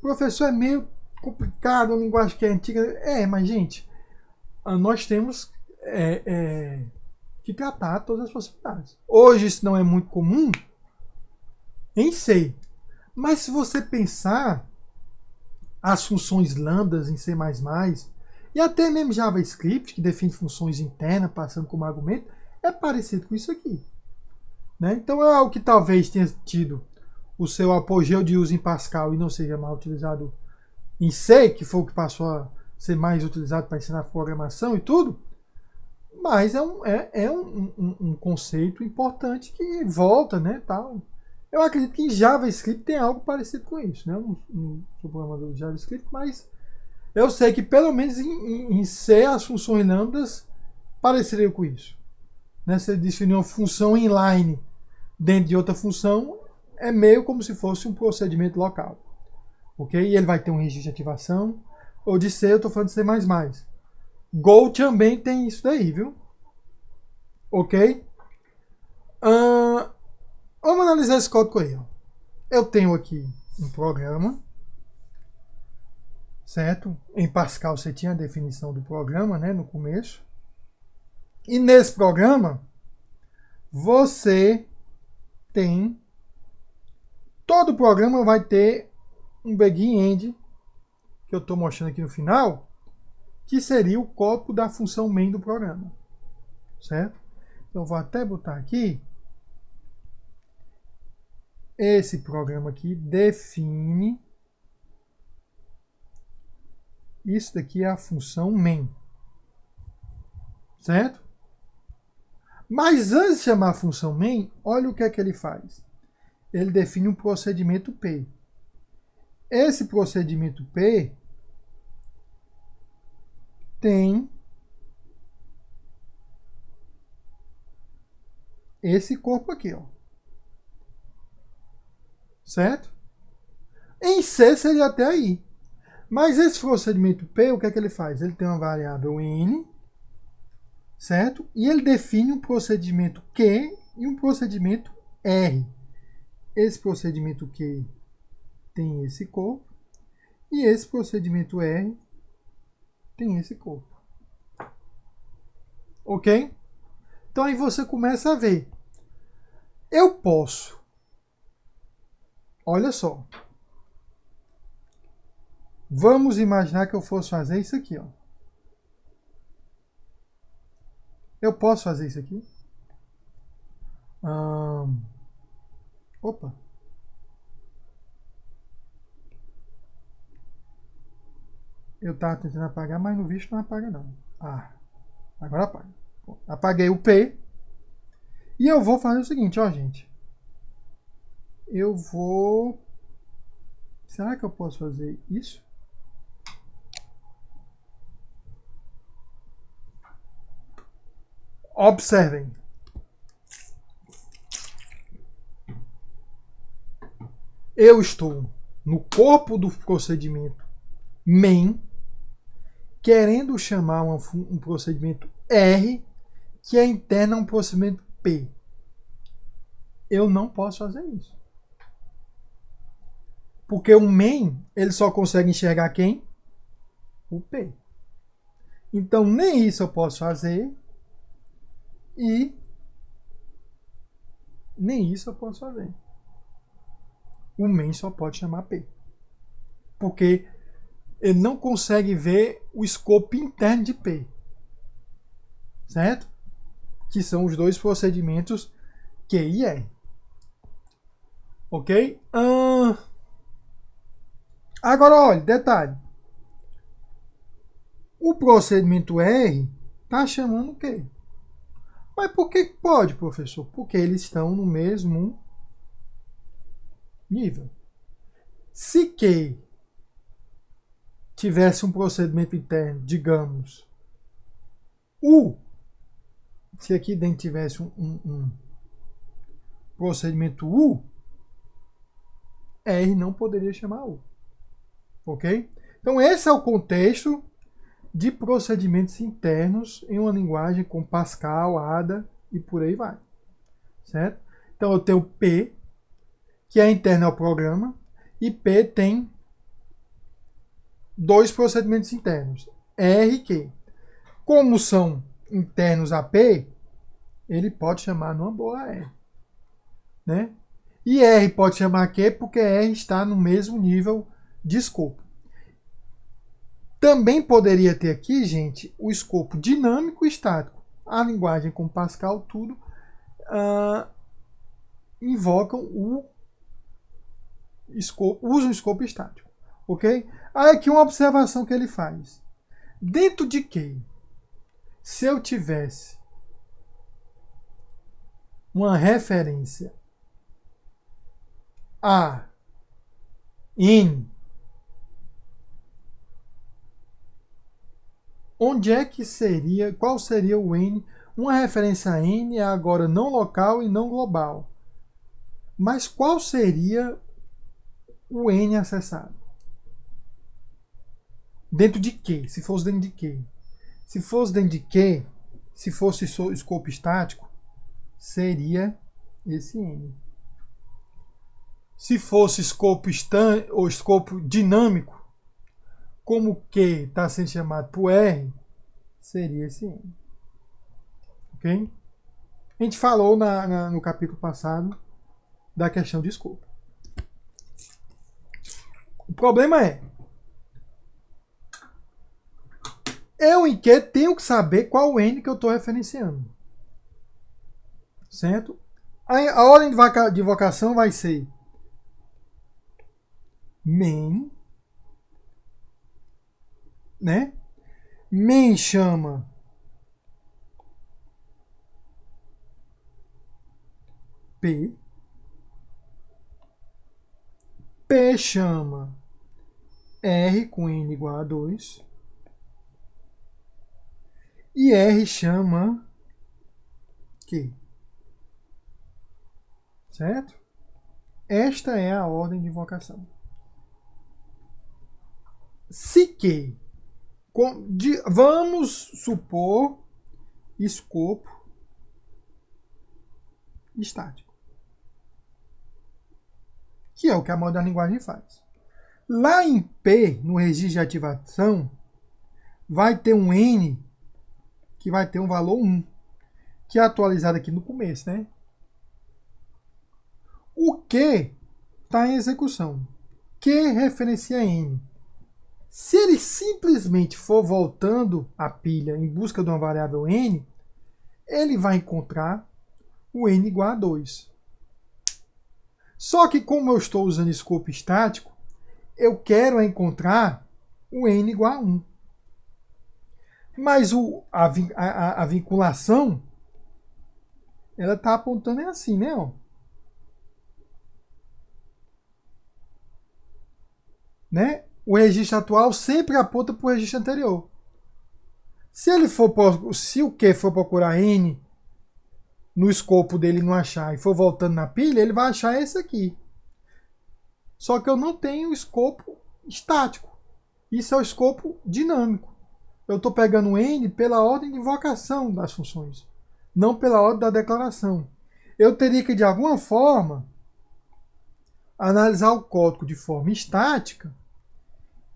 Professor, é meio complicado, uma linguagem que é antiga. Mas gente, nós temos que tratar todas as possibilidades. Hoje isso não é muito comum em C. Mas se você pensar as funções lambdas em C++, e até mesmo JavaScript, que define funções internas passando como argumento, é parecido com isso aqui. Né? Então é algo que talvez tenha tido o seu apogeu de uso em Pascal e não seja mal utilizado em C, que foi o que passou a ser mais utilizado para ensinar programação e tudo, mas é um conceito importante que volta, né, tal. Eu acredito que em JavaScript tem algo parecido com isso, né? Eu não sou programador de JavaScript, mas eu sei que pelo menos em C as funções lambdas pareceriam com isso. Né? Você definir uma função inline dentro de outra função, é meio como se fosse um procedimento local. Ok? E ele vai ter um registro de ativação. Ou de C, eu estou falando de C++. Go também tem isso daí, viu? Ok? Vamos analisar esse código aí. Ó. Eu tenho aqui um programa. Certo? Em Pascal você tinha a definição do programa, né, no começo. E nesse programa, você tem... Todo o programa vai ter um begin-end, que eu estou mostrando aqui no final, que seria o código da função main do programa. Certo? Então, eu vou até botar aqui. Esse programa aqui define... Isso daqui é a função main. Certo? Mas antes de chamar a função main, olha o que é que ele faz. Ele define um procedimento P. Esse procedimento P tem esse corpo aqui, ó. Certo? Em C seria até aí. Mas esse procedimento P, o que é que ele faz? Ele tem uma variável N, certo? E ele define um procedimento Q e um procedimento R. Esse procedimento Q tem esse corpo e esse procedimento R tem esse corpo. Ok? Então aí você começa a ver. Eu posso. Olha só. Vamos imaginar que eu fosse fazer isso aqui, ó. Eu posso fazer isso aqui? Opa. Eu estava tentando apagar, mas no visto não apaga não. Agora apaga. Apaguei o P. E eu vou fazer o seguinte, ó, gente. Eu vou... Será que eu posso fazer isso? Observem. Eu estou no corpo do procedimento main, querendo chamar um procedimento R, que é interno a um procedimento P. Eu não posso fazer isso. Porque o main, ele só consegue enxergar quem? O P. Então, nem isso eu posso fazer. E nem isso eu posso fazer. O main só pode chamar P. Porque ele não consegue ver o escopo interno de P. Certo? Que são os dois procedimentos Q e R. Ok? Agora, olha, detalhe. O procedimento R está chamando o quê? Mas por que pode, professor? Porque eles estão no mesmo nível. Se Q tivesse um procedimento interno, digamos, U, se aqui dentro tivesse um procedimento U, R não poderia chamar U. Ok? Então esse é o contexto de procedimentos internos em uma linguagem com Pascal, Ada e por aí vai. Certo? Então eu tenho P, que é interno ao programa, e P tem dois procedimentos internos, R e Q. Como são internos a P, ele pode chamar numa boa R. Né? E R pode chamar Q porque R está no mesmo nível de escopo. Também poderia ter aqui, gente, o escopo dinâmico e estático. A linguagem com Pascal, tudo, invocam o escopo, usam o escopo estático. Ok? Aí aqui uma observação que ele faz. Dentro de que, se eu tivesse uma referência a N, onde é que seria, qual seria o N? Uma referência a N é agora não local e não global. Mas qual seria o N acessado? Dentro de quê? Se fosse dentro de quê? Se fosse dentro de quê? Se fosse escopo estático, seria esse N. Se fosse escopo ou escopo dinâmico, como Q está sendo chamado por R, seria esse N. Ok? A gente falou no capítulo passado da questão de escopo. O problema é, eu em Q tenho que saber qual o N que eu estou referenciando. Certo? A ordem de invocação vai ser main, né? Main chama P, P chama R com N igual a 2 e R chama Q. Certo? Esta é a ordem de invocação. Se Q, vamos supor escopo estático, que é o que a moderna linguagem faz. Lá em P, no registro de ativação, vai ter um N que vai ter um valor 1, que é atualizado aqui no começo, né? O Q está em execução. Q referencia N. Se ele simplesmente for voltando a pilha em busca de uma variável N, ele vai encontrar o N igual a 2. Só que como eu estou usando escopo estático, eu quero encontrar o N igual a 1. Mas a vinculação, ela está apontando assim, né? Ó. Né? O registro atual sempre aponta para o registro anterior. Se o Q for procurar N no escopo dele não achar e for voltando na pilha, ele vai achar esse aqui. Só que eu não tenho escopo estático. Isso é o escopo dinâmico. Eu estou pegando N pela ordem de invocação das funções, não pela ordem da declaração. Eu teria que, de alguma forma, analisar o código de forma estática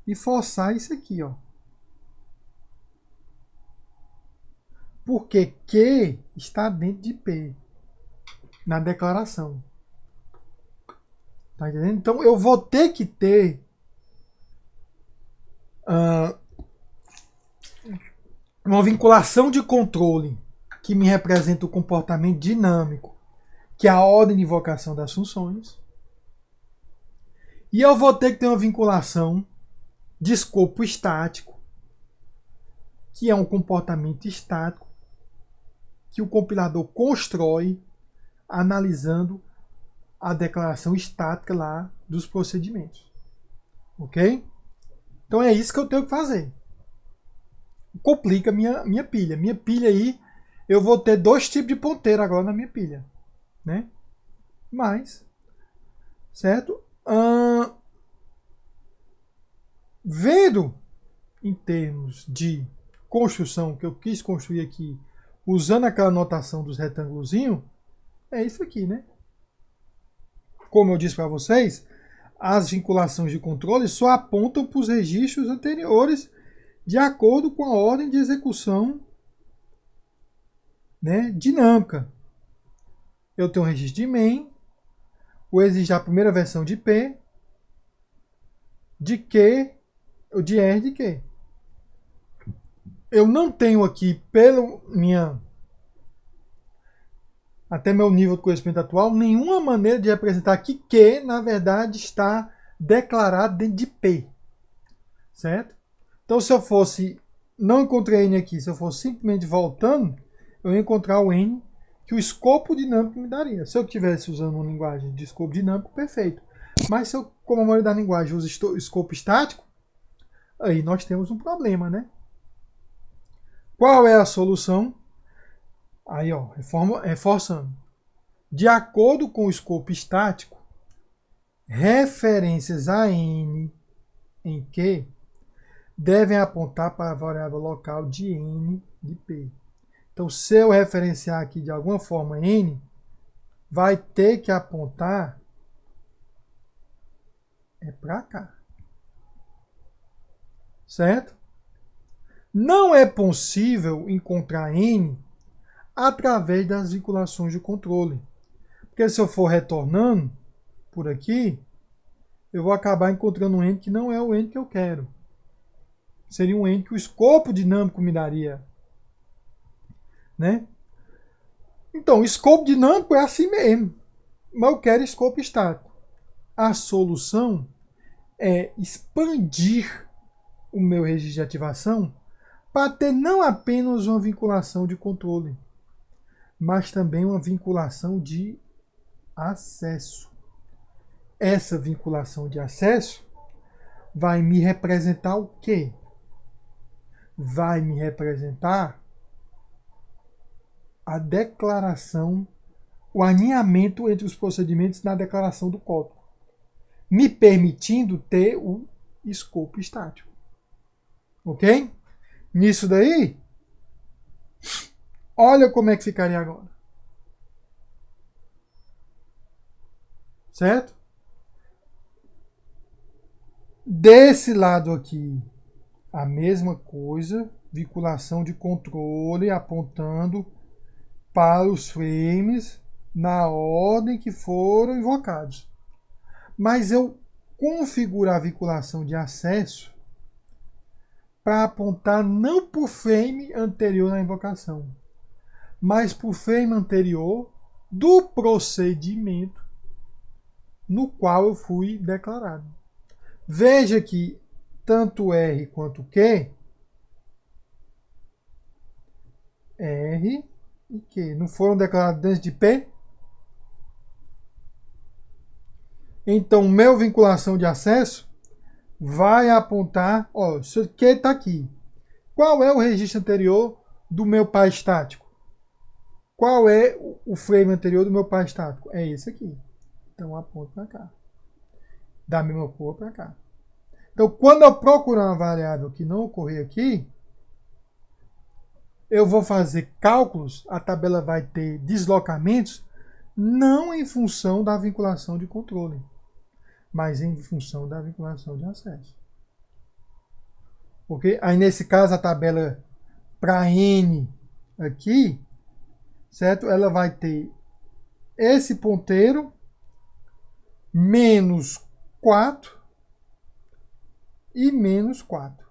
e forçar isso aqui, ó. Porque Q está dentro de P, na declaração. Tá entendendo? Então eu vou ter que ter uma vinculação de controle que me representa o comportamento dinâmico, que é a ordem de invocação das funções. E eu vou ter que ter uma vinculação de escopo estático, que é um comportamento estático que o compilador constrói analisando a declaração estática lá dos procedimentos. Ok? Então é isso que eu tenho que fazer. Complica minha pilha. Minha pilha aí, eu vou ter 2 tipos de ponteiro agora na minha pilha. Né? Mas, certo? Vendo em termos de construção que eu quis construir aqui, usando aquela notação dos retângulozinhos, é isso aqui, né? Como eu disse para vocês, as vinculações de controle só apontam para os registros anteriores de acordo com a ordem de execução né, dinâmica. Eu tenho um registro de main, vou exigir a primeira versão de P, de Q, ou de R de Q. Eu não tenho aqui, até meu nível de conhecimento atual, nenhuma maneira de representar que Q, na verdade, está declarado dentro de P. Certo? Então, se eu fosse, não encontrei N aqui, se eu fosse simplesmente voltando, eu ia encontrar o N que o escopo dinâmico me daria. Se eu estivesse usando uma linguagem de escopo dinâmico, perfeito. Mas se eu, como a maioria da linguagem, usa escopo estático, aí nós temos um problema, né? Qual é a solução? Aí, ó, reforçando. De acordo com o escopo estático, referências a N em Q devem apontar para a variável local de N de P. Então, se eu referenciar aqui de alguma forma N, vai ter que apontar para cá. Certo? Não é possível encontrar N através das vinculações de controle. Porque se eu for retornando por aqui, eu vou acabar encontrando um N que não é o N que eu quero. Seria um N que o escopo dinâmico me daria. Né? Então, escopo dinâmico é assim mesmo. Mas eu quero escopo estático. A solução é expandir o meu registro de ativação para ter não apenas uma vinculação de controle, mas também uma vinculação de acesso. Essa vinculação de acesso vai me representar o quê? Vai me representar a declaração, o alinhamento entre os procedimentos na declaração do código, me permitindo ter o escopo estático. Ok? Nisso daí, olha como é que ficaria agora. Certo? Desse lado aqui, a mesma coisa, vinculação de controle apontando para os frames na ordem que foram invocados. Mas eu configurar a vinculação de acesso para apontar não para o frame anterior na invocação, mas para o frame anterior do procedimento no qual eu fui declarado. Veja que tanto R quanto Q, R e Q, não foram declarados dentro de P? Então, meu vinculação de acesso vai apontar, ó, isso aqui está aqui. Qual é o registro anterior do meu par estático? Qual é o frame anterior do meu par estático? É esse aqui. Então, aponto para cá. Da mesma cor para cá. Então, quando eu procurar uma variável que não ocorrer aqui, eu vou fazer cálculos, a tabela vai ter deslocamentos, não em função da vinculação de controle, mas em função da vinculação de acesso. Ok? Aí, nesse caso, a tabela para N aqui, certo? Ela vai ter esse ponteiro menos 4 e menos 4.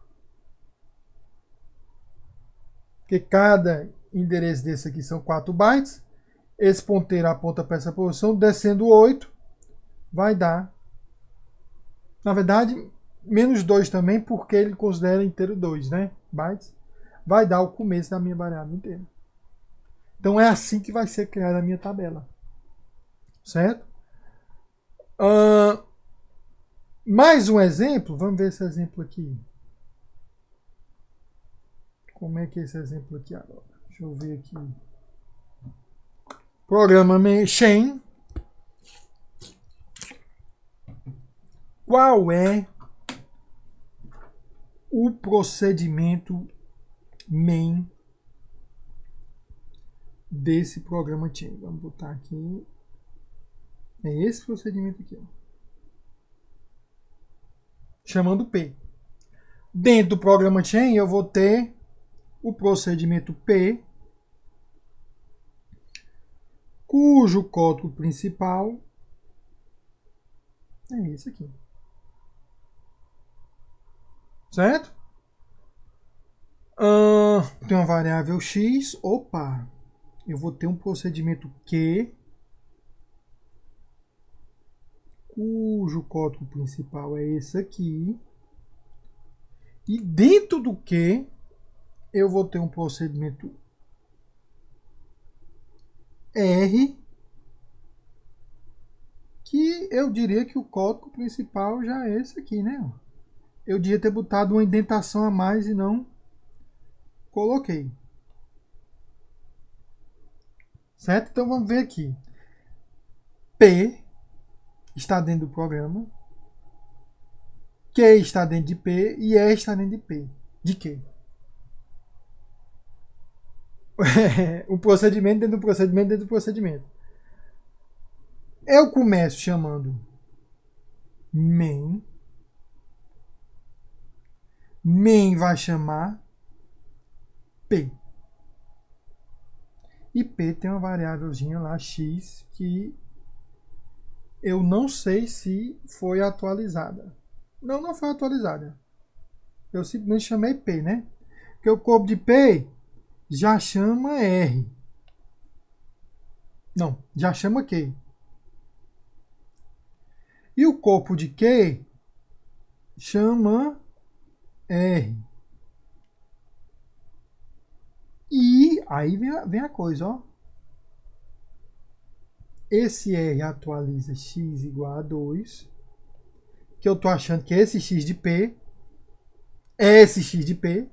Porque cada endereço desse aqui são 4 bytes. Esse ponteiro aponta para essa posição, descendo 8, vai dar. Na verdade, menos 2 também, porque ele considera inteiro 2, né? Bytes. Vai dar o começo da minha variável inteira. Então é assim que vai ser criada a minha tabela. Certo? Mais um exemplo. Vamos ver esse exemplo aqui. Como é que é esse exemplo aqui agora? Deixa eu ver aqui. Programa Chain. Qual é o procedimento main desse programa Chain? Vamos botar aqui. É esse procedimento aqui. Ó. Chamando P. Dentro do programa Chain, eu vou ter o procedimento P cujo código principal é esse aqui. Certo? Tem uma variável x. Opa! Eu vou ter um procedimento Q, cujo código principal é esse aqui. E dentro do Q, eu vou ter um procedimento R, que eu diria que o código principal já é esse aqui, né? Eu devia ter botado uma indentação a mais e não coloquei. Certo? Então vamos ver aqui. P está dentro do programa. Q está dentro de P e E está dentro de P. De Q. O procedimento dentro do procedimento dentro do procedimento. Eu começo chamando main. Main vai chamar P. E P tem uma variávelzinha lá, x, que eu não sei se foi atualizada. Não foi atualizada. Eu simplesmente chamei P, né? Porque o corpo de P já chama R. Não, já chama Q. E o corpo de Q chama R. E aí vem a coisa, ó. Esse R atualiza x igual a 2, que eu estou achando que é esse x de P, é esse x de P,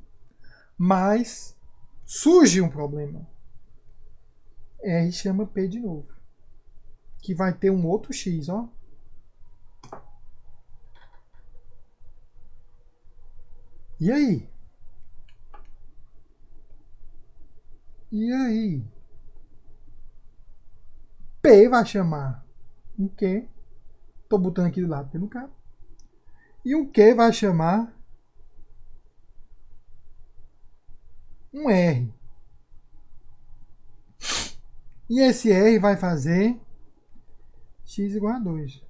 mas surge um problema. R chama P de novo, que vai ter um outro x, ó. E aí? E aí? P vai chamar um Q. Estou botando aqui do lado pelo cara. E um Q vai chamar um R. E esse R vai fazer x igual a 2.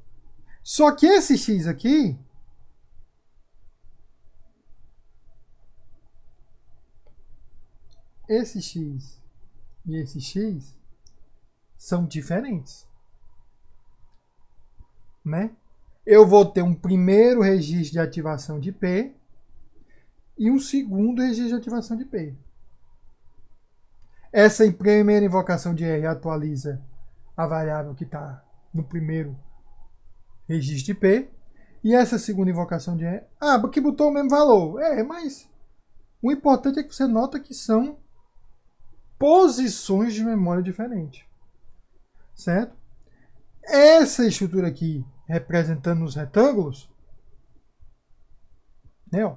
Só que esse x aqui esse x e esse x são diferentes, né? Eu vou ter um primeiro registro de ativação de P e um segundo registro de ativação de P. Essa primeira invocação de R atualiza a variável que está no primeiro registro de P. E essa segunda invocação de R, que botou o mesmo valor. Mas o importante é que você nota que são posições de memória diferentes. Certo? Essa estrutura aqui, representando os retângulos, né, ó,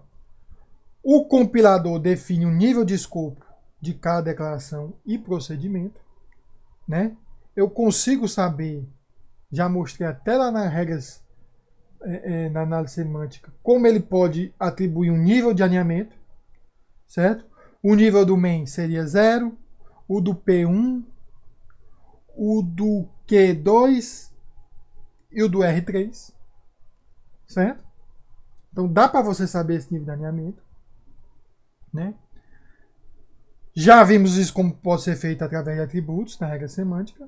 o compilador define o nível de escopo de cada declaração e procedimento. Né? Eu consigo saber, já mostrei até lá nas regras, na análise semântica, como ele pode atribuir um nível de alinhamento. Certo? O nível do main seria 0, o do P1, o do Q2 e o do R3. Certo? Então dá para você saber esse nível de alinhamento. Né? Já vimos isso como pode ser feito através de atributos na regra semântica.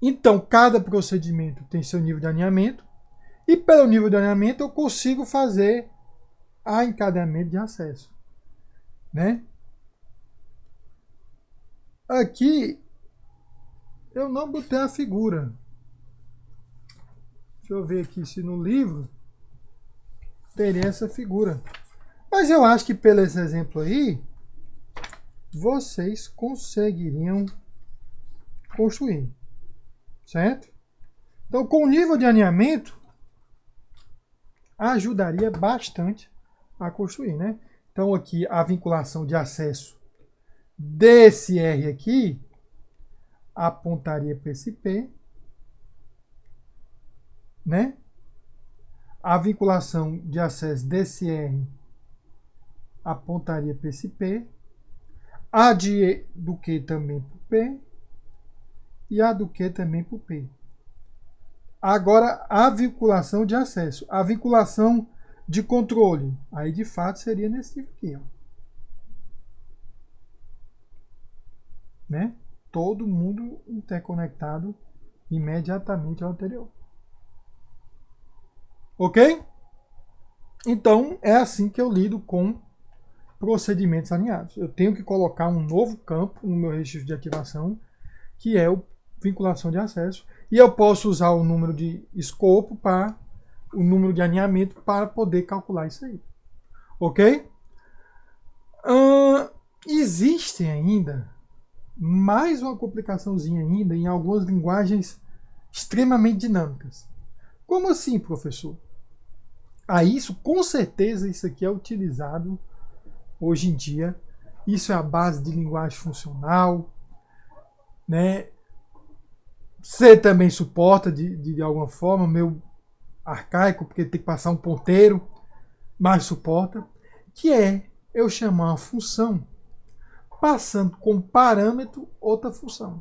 Então, cada procedimento tem seu nível de alinhamento. E pelo nível de alinhamento eu consigo fazer a encadeamento de acesso. Né? Aqui eu não botei a figura. Deixa eu ver aqui se no livro teria essa figura. Mas eu acho que pelo esse exemplo aí, vocês conseguiriam construir. Certo? Então, com o nível de alinhamento, ajudaria bastante a construir, né? Então, aqui a vinculação de acesso desse R aqui apontaria para esse P, né? A vinculação de acesso desse R apontaria para esse P, a de do Q também para o P, e a do Q também para o P. Agora, a vinculação de acesso. A vinculação de controle. Aí, de fato, seria nesse tipo aqui. Ó. Né? Todo mundo interconectado imediatamente ao anterior. Ok? Então, é assim que eu lido com procedimentos alinhados. Eu tenho que colocar um novo campo no meu registro de ativação, que é o vinculação de acesso, e eu posso usar o número de escopo para o número de alinhamento para poder calcular isso aí. Ok? Existe ainda mais uma complicaçãozinha ainda em algumas linguagens extremamente dinâmicas. Como assim, professor? Isso, com certeza, isso aqui é utilizado hoje em dia. Isso é a base de linguagem funcional, né? C também suporta de alguma forma, meio arcaico, porque tem que passar um ponteiro, mas suporta, que é eu chamar uma função passando como parâmetro outra função.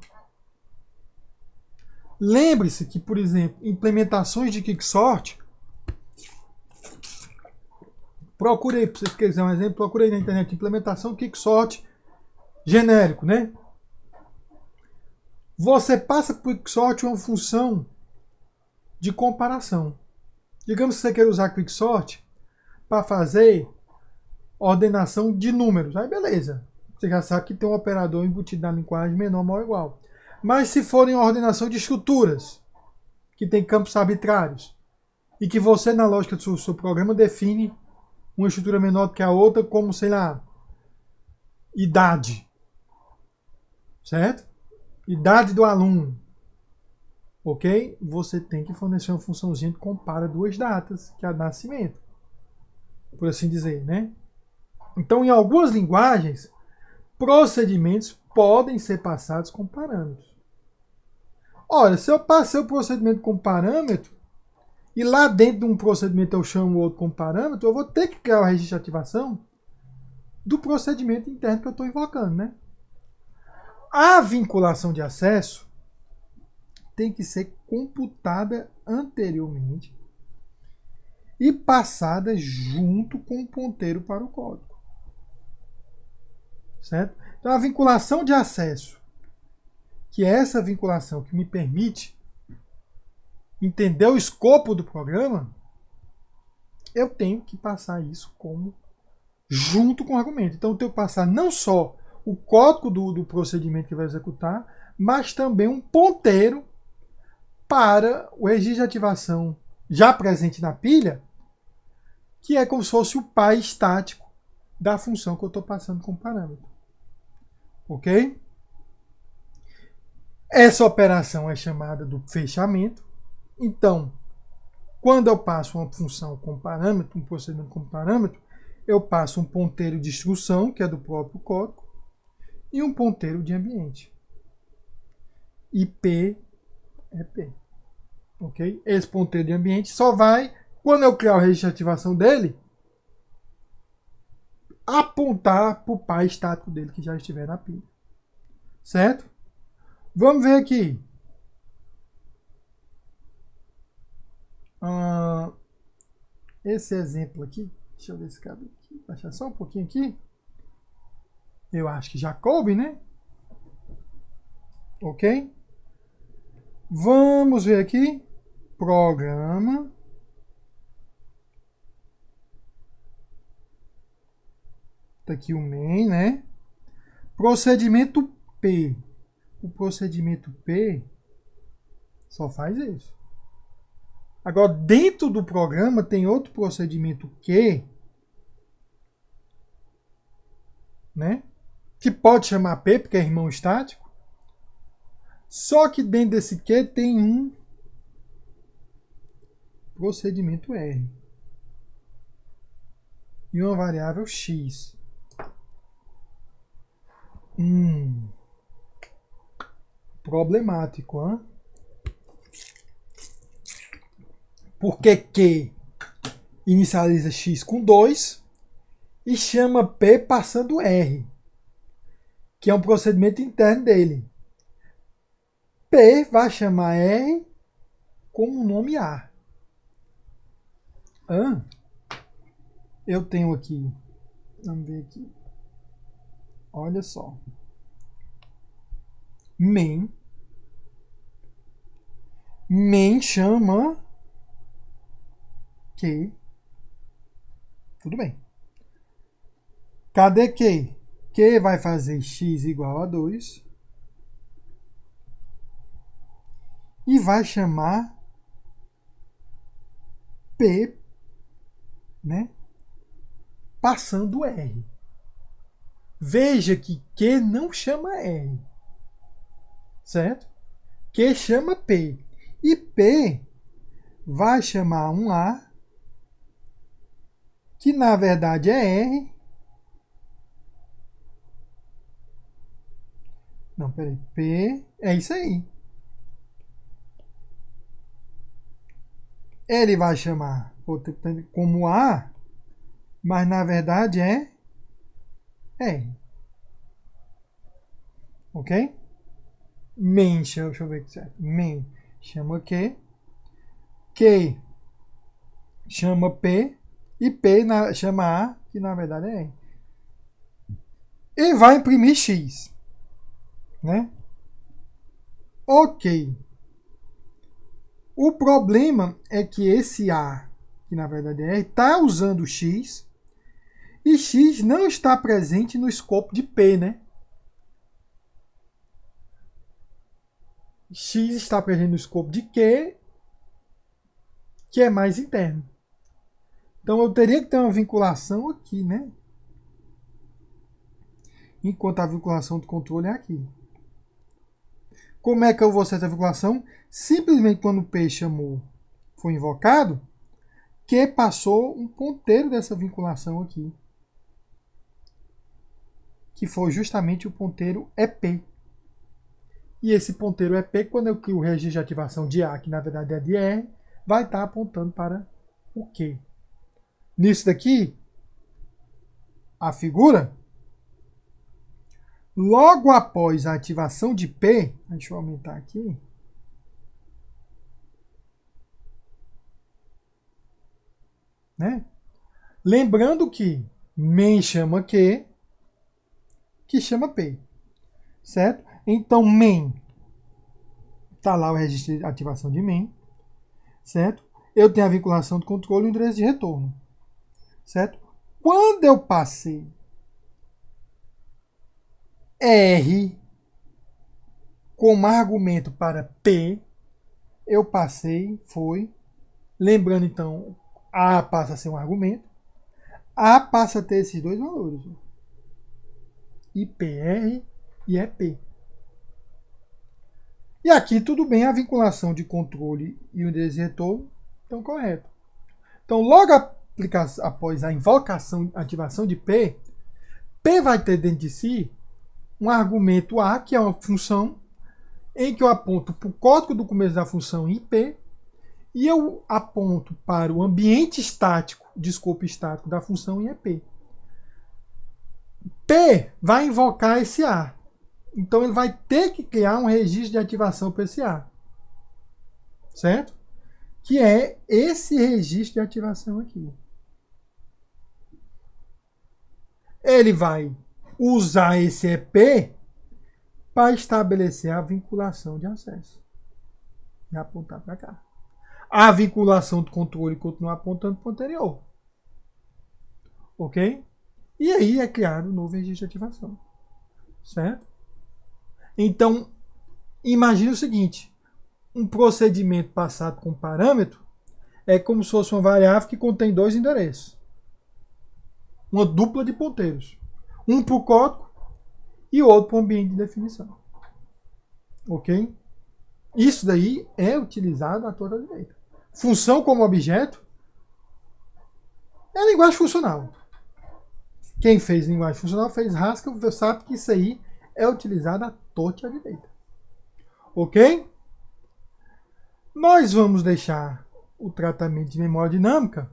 Lembre-se que, por exemplo, implementações de Quicksort, procurei, para vocês quiserem um exemplo, procurei na internet implementação Quicksort genérico, né? Você passa por Quicksort uma função de comparação. Digamos que você quer usar Quicksort para fazer ordenação de números. Aí beleza. Você já sabe que tem um operador embutido na linguagem menor, maior ou igual. Mas se forem ordenação de estruturas, que tem campos arbitrários, e que você, na lógica do seu programa, define uma estrutura menor do que a outra, como, sei lá, idade. Certo? Idade do aluno. Ok? Você tem que fornecer uma funçãozinha que compara duas datas, que é a de nascimento. Por assim dizer, né? Então, em algumas linguagens, procedimentos podem ser passados com parâmetros. Ora, se eu passei o procedimento com parâmetro, e lá dentro de um procedimento eu chamo o outro com parâmetro, eu vou ter que criar o registro de ativação do procedimento interno que eu estou invocando, né? A vinculação de acesso tem que ser computada anteriormente e passada junto com o ponteiro para o código. Certo? Então, a vinculação de acesso, que é essa vinculação que me permite entender o escopo do programa, eu tenho que passar isso como junto com o argumento. Então, eu tenho que passar não só o código do procedimento que vai executar, mas também um ponteiro para o registro de ativação já presente na pilha, que é como se fosse o pai estático da função que eu estou passando como parâmetro. Ok? Essa operação é chamada do fechamento. Então, quando eu passo uma função com parâmetro, um procedimento com parâmetro, eu passo um ponteiro de instrução, que é do próprio código, e um ponteiro de ambiente. E P é P. Ok? Esse ponteiro de ambiente só vai, quando eu criar o registro de ativação dele, apontar para o pai estático dele que já estiver na pilha. Certo? Vamos ver aqui. Esse exemplo aqui, deixa eu ver se cabe aqui, baixar só um pouquinho aqui. Eu acho que já coube, né? Ok? Vamos ver aqui. Programa. Tá aqui o main, né? Procedimento P. O procedimento P só faz isso. Agora, dentro do programa tem outro procedimento Q, né? Que pode chamar P, porque é irmão estático. Só que dentro desse Q tem um procedimento R. E uma variável X. Problemático, hein? Porque Q inicializa X com 2 e chama P passando R, que é um procedimento interno dele. P vai chamar R como o nome A. Eu tenho aqui, vamos ver aqui, olha só, main chama Q, tudo bem. Cadê Q? Q vai fazer x igual a 2 e vai chamar P, né, passando R. Veja que Q não chama R, certo? Q chama P. E P vai chamar um A, que na verdade é R. Não, peraí. P é isso aí. Ele vai chamar como A, mas na verdade é R. Ok? Main, deixa eu ver aqui certo. Main chama Q. Q chama P. E P chama A, que na verdade é R. E vai imprimir X. Né? Ok. O problema é que esse A, que na verdade é R, está usando X. E X não está presente no escopo de P, né? X está presente no escopo de Q, que é mais interno. Então eu teria que ter uma vinculação aqui, né? Enquanto a vinculação do controle é aqui. Como é que eu vou ser essa vinculação? Simplesmente quando o P chamou, foi invocado, Q passou um ponteiro dessa vinculação aqui. Que foi justamente o ponteiro EP. E esse ponteiro EP, quando eu crio o registro de ativação de A, que na verdade é de R, vai estar apontando para o Q. Nisso daqui, a figura, logo após a ativação de P, deixa eu aumentar aqui, né? Lembrando que main chama Q, que chama P, certo? Então, main, está lá o registro de ativação de main, certo? Eu tenho a vinculação de controle e o endereço de retorno, certo? Quando eu passei R como argumento para P, eu passei, lembrando então, A passa a ser um argumento, A passa a ter esses dois valores, IPR e EP. E aqui tudo bem, a vinculação de controle e o endereço de retorno estão corretos. Então, logo após a invocação, ativação de P, P vai ter dentro de si um argumento A, que é uma função, em que eu aponto para o código do começo da função IP, e eu aponto para o ambiente estático, de escopo estático da função em EP. P vai invocar esse A. Então ele vai ter que criar um registro de ativação para esse A. Certo? Que é esse registro de ativação aqui. Ele vai usar esse EP para estabelecer a vinculação de acesso. E apontar para cá. A vinculação do controle continua apontando para o anterior. Ok? E aí é criado um novo registro de ativação. Certo? Então, imagine o seguinte. Um procedimento passado com parâmetro é como se fosse uma variável que contém dois endereços. Uma dupla de ponteiros. Um para o código e outro para o ambiente de definição. Ok? Isso daí é utilizado à torta direita. Função como objeto é linguagem funcional. Quem fez linguagem funcional fez Haskell, sabe que isso aí é utilizado à torta direita. Ok? Nós vamos deixar o tratamento de memória dinâmica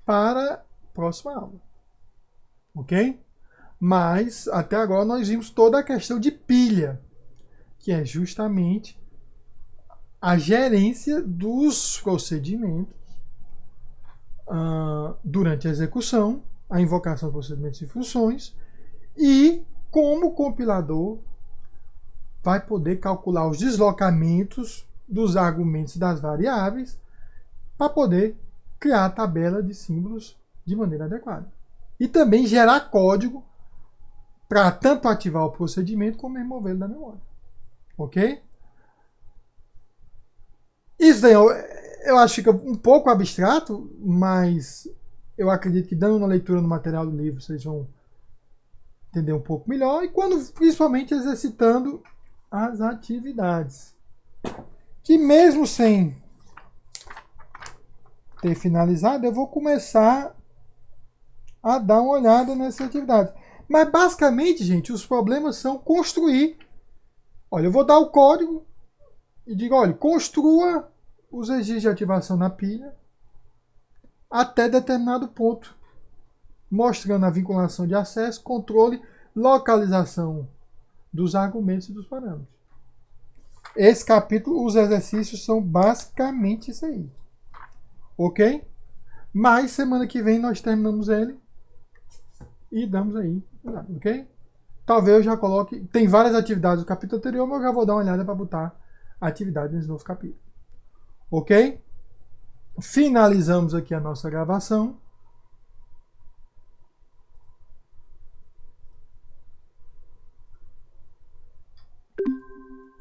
para a próxima aula. Ok? Mas, até agora, nós vimos toda a questão de pilha. que é justamente a gerência dos procedimentos durante a execução, a invocação de procedimentos e funções, e como o compilador vai poder calcular os deslocamentos dos argumentos das variáveis para poder criar a tabela de símbolos de maneira adequada. E também gerar código para tanto ativar o procedimento como removê-lo da memória. Ok? Isso daí eu acho que fica um pouco abstrato, mas eu acredito que dando uma leitura no material do livro vocês vão entender um pouco melhor, e quando principalmente exercitando as atividades. Que mesmo sem ter finalizado, eu vou começar a dar uma olhada nessas atividades. Mas basicamente, gente, os problemas são construir. Olha, eu vou dar o código e digo, olha, construa os registros de ativação na pilha até determinado ponto, mostrando a vinculação de acesso, controle, localização dos argumentos e dos parâmetros. Esse capítulo, os exercícios são basicamente isso aí. Ok? Mas semana que vem nós terminamos ele e damos aí. Ok? Talvez eu já coloque. Tem várias atividades do capítulo anterior, mas eu já vou dar uma olhada para botar a atividade nesse novo capítulo. Ok? Finalizamos aqui a nossa gravação.